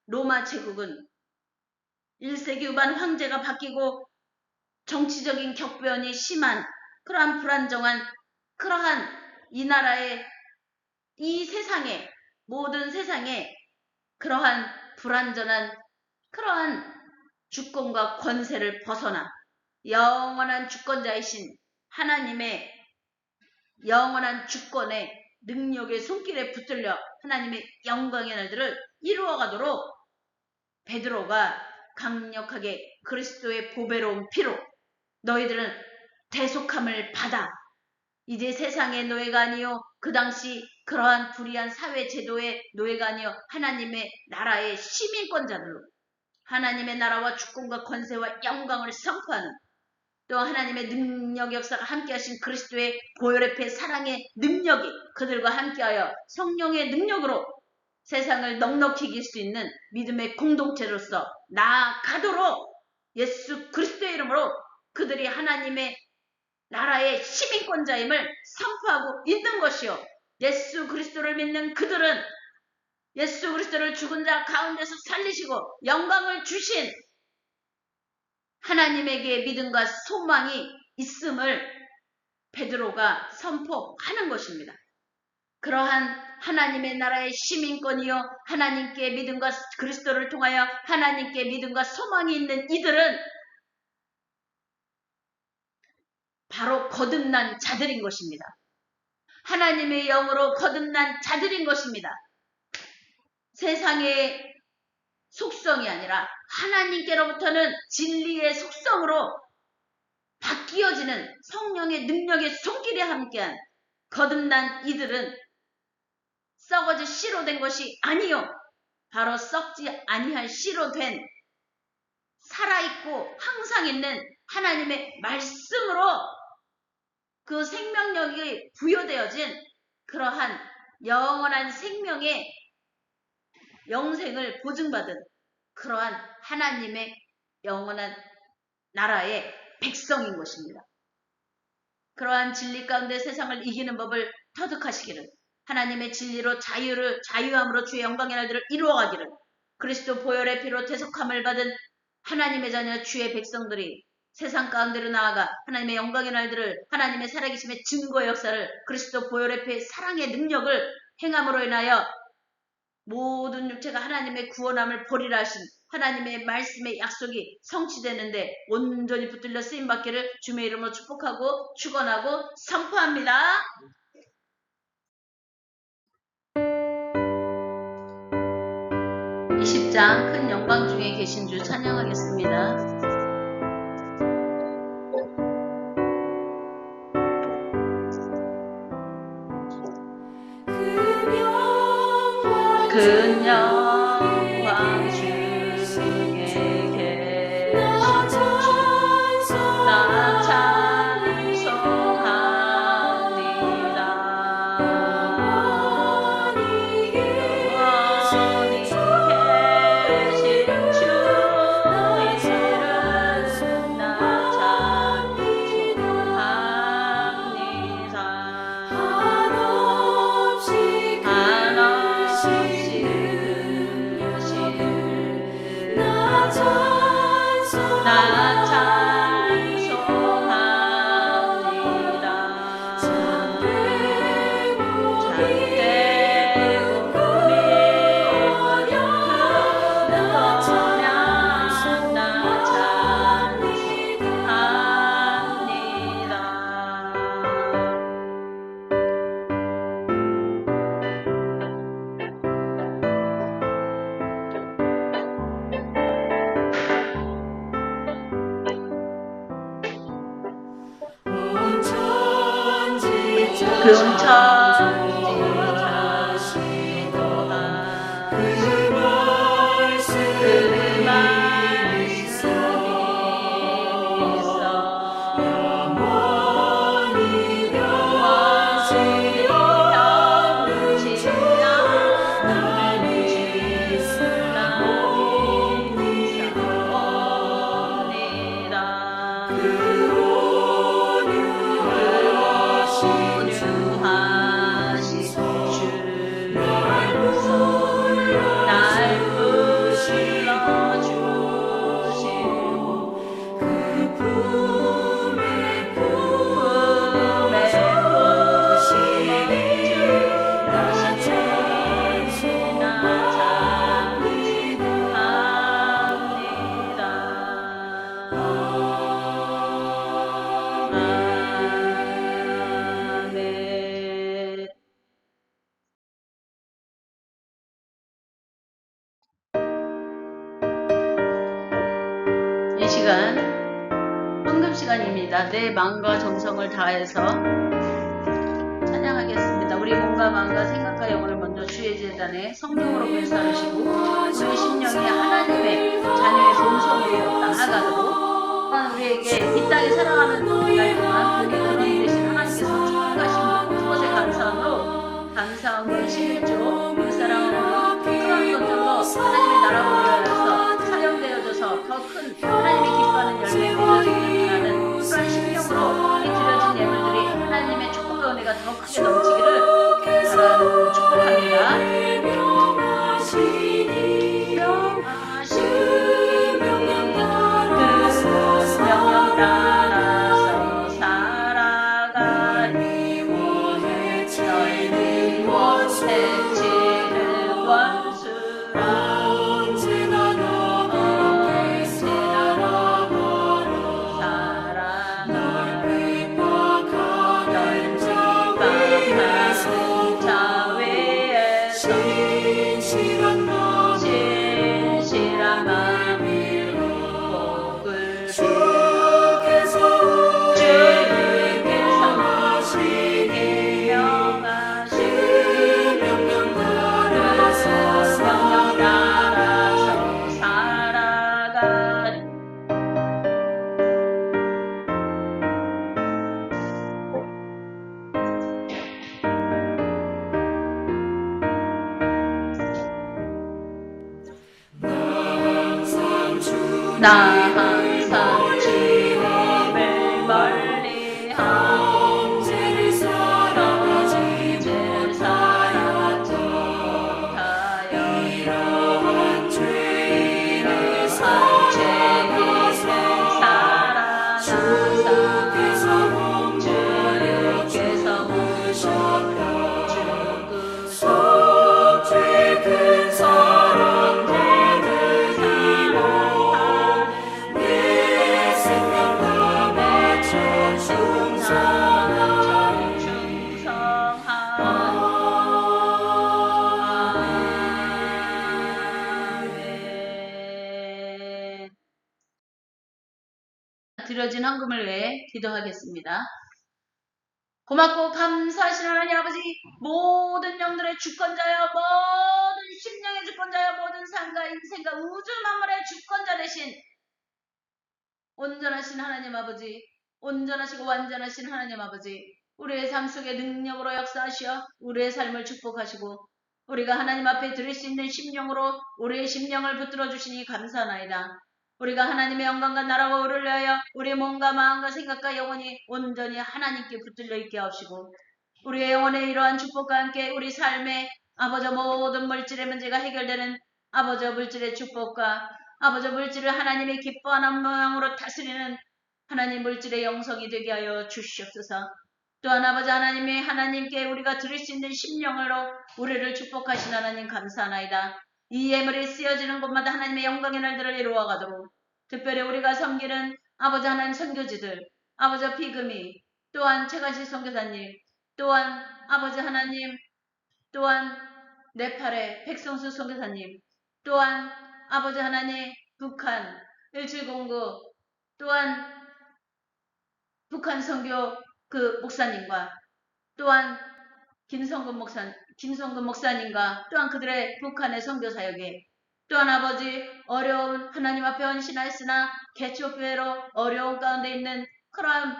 로마 제국은 1세기 후반 황제가 바뀌고 정치적인 격변이 심한 그러한 불안정한 그러한 이 나라의 이 세상에 모든 세상에 그러한 불완전한 그러한 주권과 권세를 벗어나 영원한 주권자이신 하나님의 영원한 주권의 능력의 손길에 붙들려 하나님의 영광의 날들을 이루어가도록 베드로가 강력하게 그리스도의 보배로운 피로 너희들은 대속함을 받아 이제 세상의 노예가 아니요 그 당시 그러한 불의한 사회 제도의 노예가 아니요 하나님의 나라의 시민권자들로 하나님의 나라와 주권과 권세와 영광을 선포하는 또 하나님의 능력 역사가 함께하신 그리스도의 보혈의 사랑의 능력이 그들과 함께하여 성령의 능력으로 세상을 넉넉히 이길 수 있는 믿음의 공동체로서 나아가도록 예수 그리스도의 이름으로 그들이 하나님의 나라의 시민권자임을 선포하고 있는 것이요. 예수 그리스도를 믿는 그들은 예수 그리스도를 죽은 자 가운데서 살리시고 영광을 주신 하나님에게 믿음과 소망이 있음을 베드로가 선포하는 것입니다. 그러한 하나님의 나라의 시민권이요 하나님께 믿음과 그리스도를 통하여 하나님께 믿음과 소망이 있는 이들은 바로 거듭난 자들인 것입니다. 하나님의 영으로 거듭난 자들인 것입니다. 세상의 속성이 아니라 하나님께로부터는 진리의 속성으로 바뀌어지는 성령의 능력의 손길에 함께한 거듭난 이들은 썩어질 씨로 된 것이 아니요, 바로 썩지 아니할 씨로 된 살아있고 항상 있는 하나님의 말씀으로 그 생명력이 부여되어진 그러한 영원한 생명의 영생을 보증받은 그러한 하나님의 영원한 나라의 백성인 것입니다. 그러한 진리 가운데 세상을 이기는 법을 터득하시기를, 하나님의 진리로 자유함으로 주의 영광의 날들을 이루어가기를, 그리스도 보혈의 피로 대속함을 받은 하나님의 자녀 주의 백성들이 세상 가운데로 나아가 하나님의 영광의 날들을, 하나님의 살아계심의 증거의 역사를, 그리스도 보혈의 피의 사랑의 능력을 행함으로 인하여 모든 육체가 하나님의 구원함을 보리라 하신 하나님의 말씀의 약속이 성취되는데 온전히 붙들려 쓰임받기를 주의 이름으로 축복하고 축원하고 선포합니다. 20장 큰 영광 중에 계신 주 찬양하겠습니다. 큰 영광 중에 계신 주 나 찬송합니다. 영원히 계신 주 이름 나 찬송합니다. 나 찬송합니다. 참되고 미련한 나 찬송합니다. 그 이 시간 헌금 시간입니다. 내 마음과 정성을 다해서 찬양하겠습니다. 우리 몸과 마음과 생각과 영혼을 먼저 주의 제단에 성령으로 불사르시고 우리 심령이 하나님의 자녀의 본성으로 나아가도록 우리에게 이 땅에 살아가는 날 동안 우리 근원 되신 하나님께서 축복하신 그것에 감사함으로 11조 그 사랑으로 그런 것들로 하나님의 나라를 위하여서 사용되어져서 더 큰 하나님의 기뻐하는 열매를 맺어지기를 바라는 그런 심령으로 이 드려진 예물들이 하나님의 축복의 은혜가 더 크게 넘치기를 바라는 축복합니다. 명령 따라서 살아가니 너희 못해 지는 원수라 언제나 너로 사랑을 널 핍박하는 나 항상 주님을 멀리하고 죄를 사랑하지 죄를 사랑하지 못하여 이러한 죄인을 죄인을 사랑하사 주께서 주께서 오셨다 죽으소 죄 큰 사랑 받으리라 내 생명 다 바쳐 아멘. 드려진 헌금을 위해 기도하겠습니다. 고맙고 감사하신 하나님 아버지, 모든 영들의 주권자여, 모든 심령의 주권자여, 모든 삶과 인생과 우주 만물의 주권자 되신 온전하신 하나님 아버지, 온전하시고 완전하신 하나님 아버지, 우리의 삶 속에 능력으로 역사하시어 우리의 삶을 축복하시고 우리가 하나님 앞에 드릴 수 있는 심령으로 우리의 심령을 붙들어 주시니 감사하나이다. 우리가 하나님의 영광과 나라와 의를 위하여 우리의 몸과 마음과 생각과 영혼이 온전히 하나님께 붙들려 있게 하시고 우리의 영혼의 이러한 축복과 함께 우리 삶에 아버지 모든 물질의 문제가 해결되는 아버지 물질의 축복과 아버지 물질을 하나님의 기뻐하는 모양으로 다스리는 하나님 물질의 영성이 되게 하여 주시옵소서. 또한 아버지 하나님이 하나님께 우리가 드릴 수 있는 심령으로 우리를 축복하신 하나님 감사하나이다. 이 예물이 쓰여지는 곳마다 하나님의 영광의 날들을 이루어가도록 특별히 우리가 섬기는 아버지 하나님 선교지들, 아버지 비금이, 또한 최가시 선교사님, 또한 아버지 하나님, 또한 네팔의 백성수 선교사님, 또한 아버지 하나님 북한 1709, 또한 북한 선교 그 목사님과 또한 김성근 목사님과 또한 그들의 북한의 선교사역에 또한 아버지 어려운 하나님 앞에 헌신하였으나 개척교회로 어려운 가운데 있는 그러한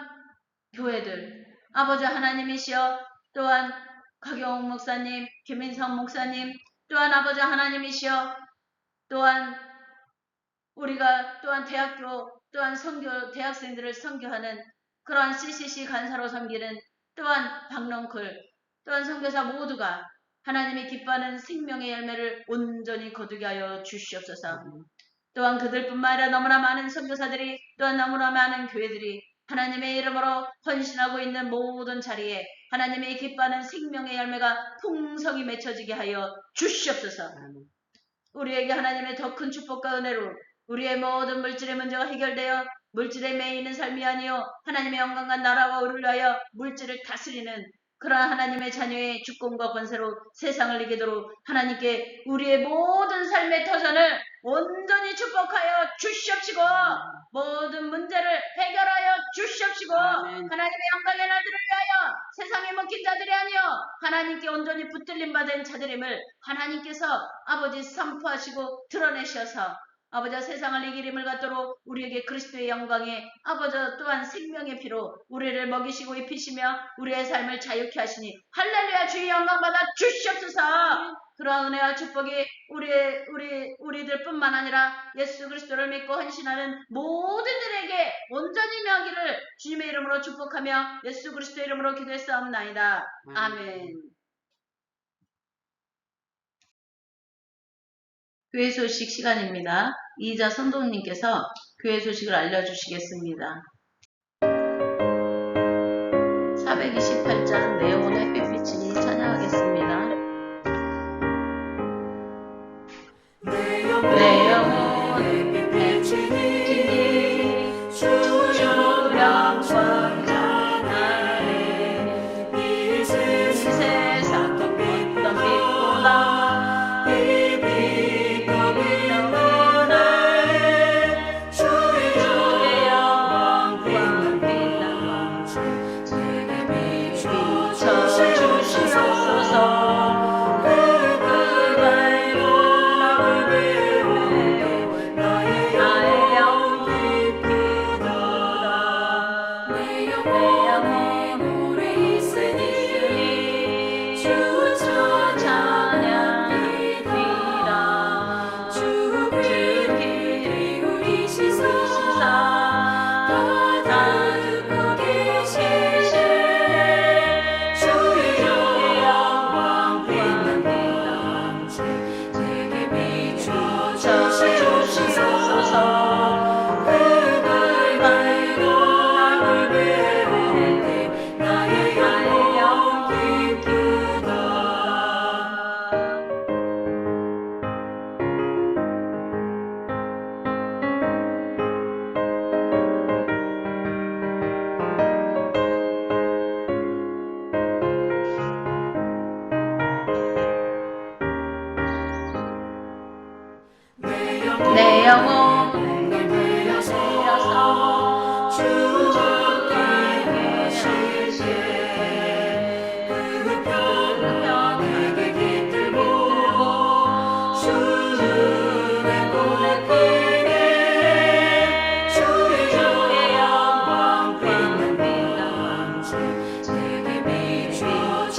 교회들 아버지 하나님이시여 또한 박영욱 목사님, 김인성 목사님 또한 아버지 하나님이시여 또한 우리가 또한 대학교 또한 선교 대학생들을 선교하는 그러한 CCC 간사로 섬기는 또한 박렁클 또한 선교사 모두가 하나님이 기뻐하는 생명의 열매를 온전히 거두게 하여 주시옵소서. 또한 그들뿐만 아니라 너무나 많은 선교사들이 또한 너무나 많은 교회들이 하나님의 이름으로 헌신하고 있는 모든 자리에 하나님의 기뻐하는 생명의 열매가 풍성히 맺혀지게 하여 주시옵소서. 우리에게 하나님의 더 큰 축복과 은혜로 우리의 모든 물질의 문제가 해결되어 물질에 매이는 삶이 아니요 하나님의 영광과 나라와 의를 위하여 물질을 다스리는 그러한 하나님의 자녀의 주권과 권세로 세상을 이기도록 하나님께 우리의 모든 삶의 터전을 온전히 축복하여 주시옵시고 모든 문제를 해결하여 주시옵시고 하나님의 영광의 날들을 위하여 세상에 먹힌 자들이 아니요 하나님께 온전히 붙들림 받은 자들임을 하나님께서 아버지 선포하시고 드러내셔서 아버지 세상을 이길 힘을 갖도록 우리에게 그리스도의 영광에 아버지 또한 생명의 피로 우리를 먹이시고 입히시며 우리의 삶을 자유케 하시니 할렐루야 주의 영광 받아 주시옵소서. 그러한 은혜와 축복이 우리들뿐만 아니라 예수 그리스도를 믿고 헌신하는 모든 이들에게 온전히 임하기를 주님의 이름으로 축복하며 예수 그리스도의 이름으로 기도했사옵나이다. 아멘. 교회 소식 시간입니다. 이자 선동님께서 교회 소식을 알려주시겠습니다. 428장 내 영혼의 햇빛이니 찬양하겠습니다. 내 내 영혼의 햇빛이니 주여 영광 전하네 이 세상 어떤 빛보다 주 그리고 이 시세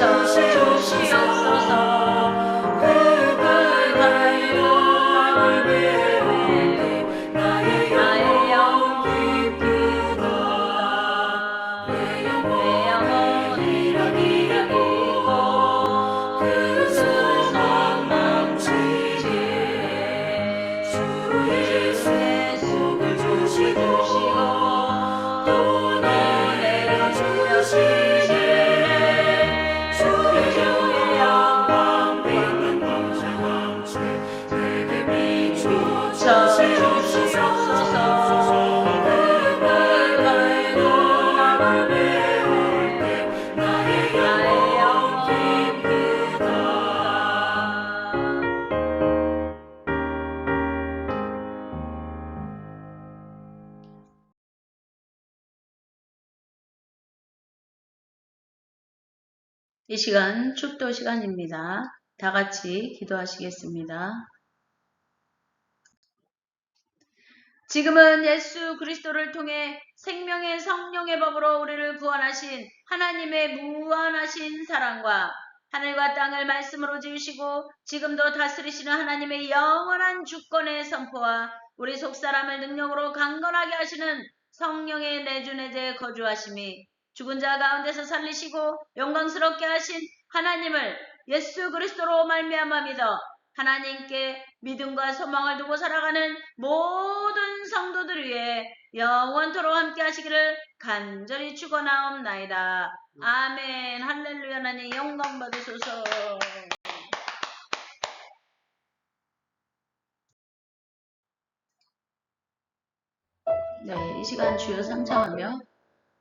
고쳐주시옵소서. 나의 영혼 기쁘도다. 내 영혼이 이르기고 그 소망 넘치게 주의 속을 주시고 또 내려 주시네. 주의 영광 빛는 광채 내게 비춰주시옵소서. 그날도 나를 배울 때 나의 영혼 기쁘도다. 이 시간 축도 시간입니다. 다 같이 기도하시겠습니다. 지금은 예수 그리스도를 통해 생명의 성령의 법으로 우리를 구원하신 하나님의 무한하신 사랑과 하늘과 땅을 말씀으로 지으시고 지금도 다스리시는 하나님의 영원한 주권의 선포와 우리 속사람을 능력으로 강건하게 하시는 성령의 내주내재에 거주하심이 죽은 자 가운데서 살리시고 영광스럽게 하신 하나님을 예수 그리스도로 말미암아 믿어 하나님께 믿음과 소망을 두고 살아가는 모든 성도들 위해 영원토록 함께 하시기를 간절히 축원하옵나이다. 아멘. 할렐루야. 하나님 영광 받으소서. 네, 이 시간 주여 상창하며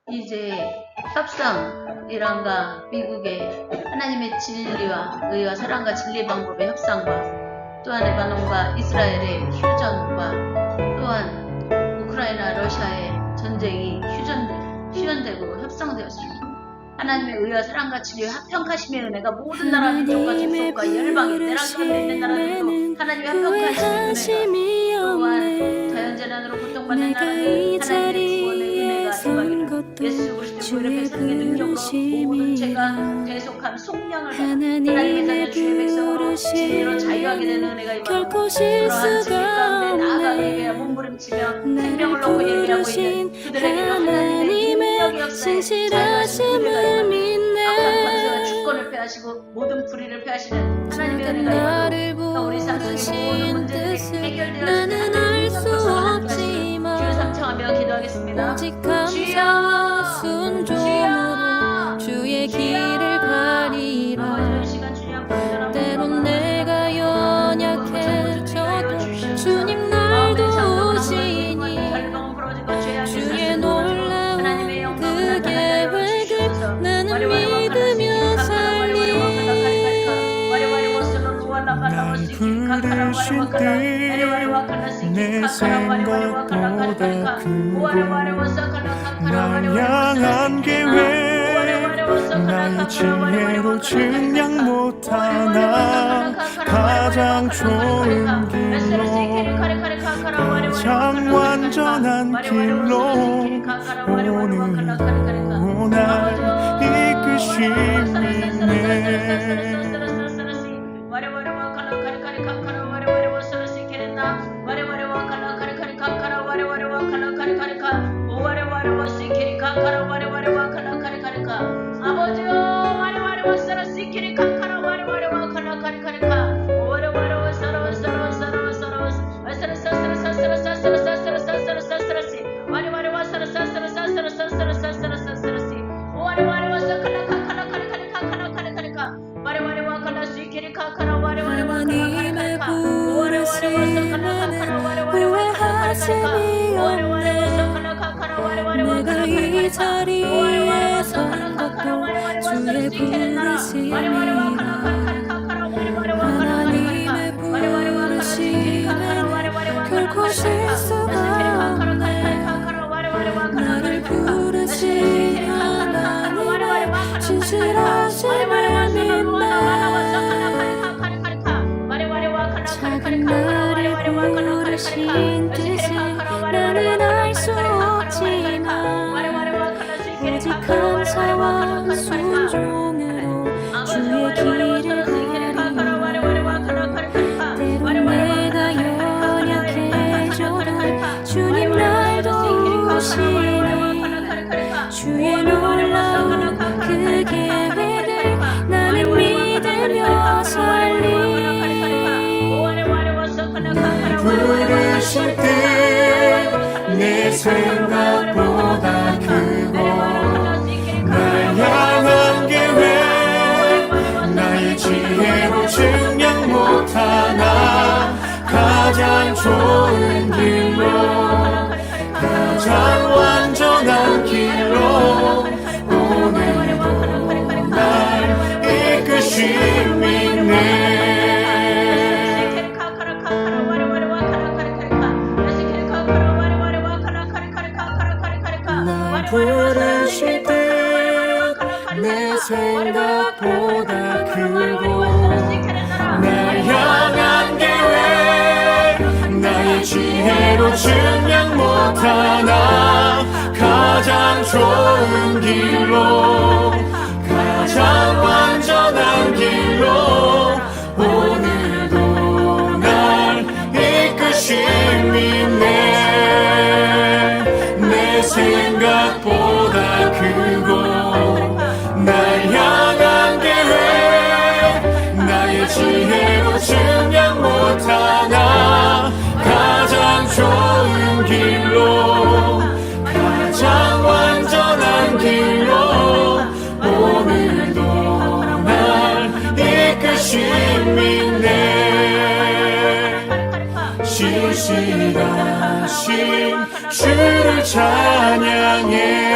이제 협상, 이란과 미국의 하나님의 진리와 의와 사랑과 진리 방법의 협상과 또한 레바논과 이스라엘의 휴전과 또한 우크라이나 러시아의 전쟁이 휴전되고 협상되었습니다. 하나님의 의와 사랑과 진리와 합평하심의 은혜가 모든 나라 민족과 족속과 열방에 내랑가운데 있는 나라들도 하나님의 합평하심의 은혜가 또한 자연재난으로 고통받는 나라들 하나님의 구원의 은혜가 임하기를 예수 그리스도 무력의 생의 능력으로 모든 죄가 계속한 속량을 받아 하나님의 자녀 주의 백성으로 진리로 자유하게 되는 은혜가 임하고 그러한 진리 가운데 나아가기 위해 몸부림치며 생명을 놓고 예비하고 있는 그들에게도 하나님의 능력이 역사해 자유하심을 믿네. 악한 권세와 주권을 패하시고 모든 불의를 패하시는 하나님의 은혜가 임하고 우리 삶 속의 모든 문제들이 해결되어지는 하나님의 것을 하는 것이며 주여 삼창하며 기도하겠습니다. 주여 순종으로 주의 길을 가리라. 때론 내가 연약해져도 주님 날 도우시니 주의 놀라운 그 계획을 나는 믿으며 살리. 날 부르실 때 내 생각보다 크고 날 향한 계획 나의 지혜로 증량 못하나 가장 좋은 길로 가장 완전한 길로 오늘도 날 이끄시네. 하나님의 부르심에는 후회하심이 없네. 내가 이 자리에 선 것도 주의 부르심이라. 하나님의 부르심에는 결코 실수가 없네. 나를 부르신 하나님의 진실하심을 믿네. 작은 나를 부르신 뜻을 나는 알 수 없지만 오직 감사와 순종으로 주의 길을 때론 내가 연약해져도 주님 날 도우시니 주의 놀라운 그 계획을 나는 믿으며 살리 부르실 때 내 생각보다 크고 날 향한 계획 나의 지혜로 증명 못하나 가장 좋은 길로 가장 완전한 길로 오늘도 날 이끄심 있네 날 부르실 때 내 생각보다 크고 날 향한 계획 나의 지혜로 증명 못하나 가장 좋은 길로 가장 완전한 길로 오늘도 날 이끄심 있네 내 생각보다 크고 날 향한 계획 나의 지혜로 증명 못하나 가장 좋은 길로 가장 완전한 길로 오늘도 날 이끄심 있네 신실하신 주를 찬양해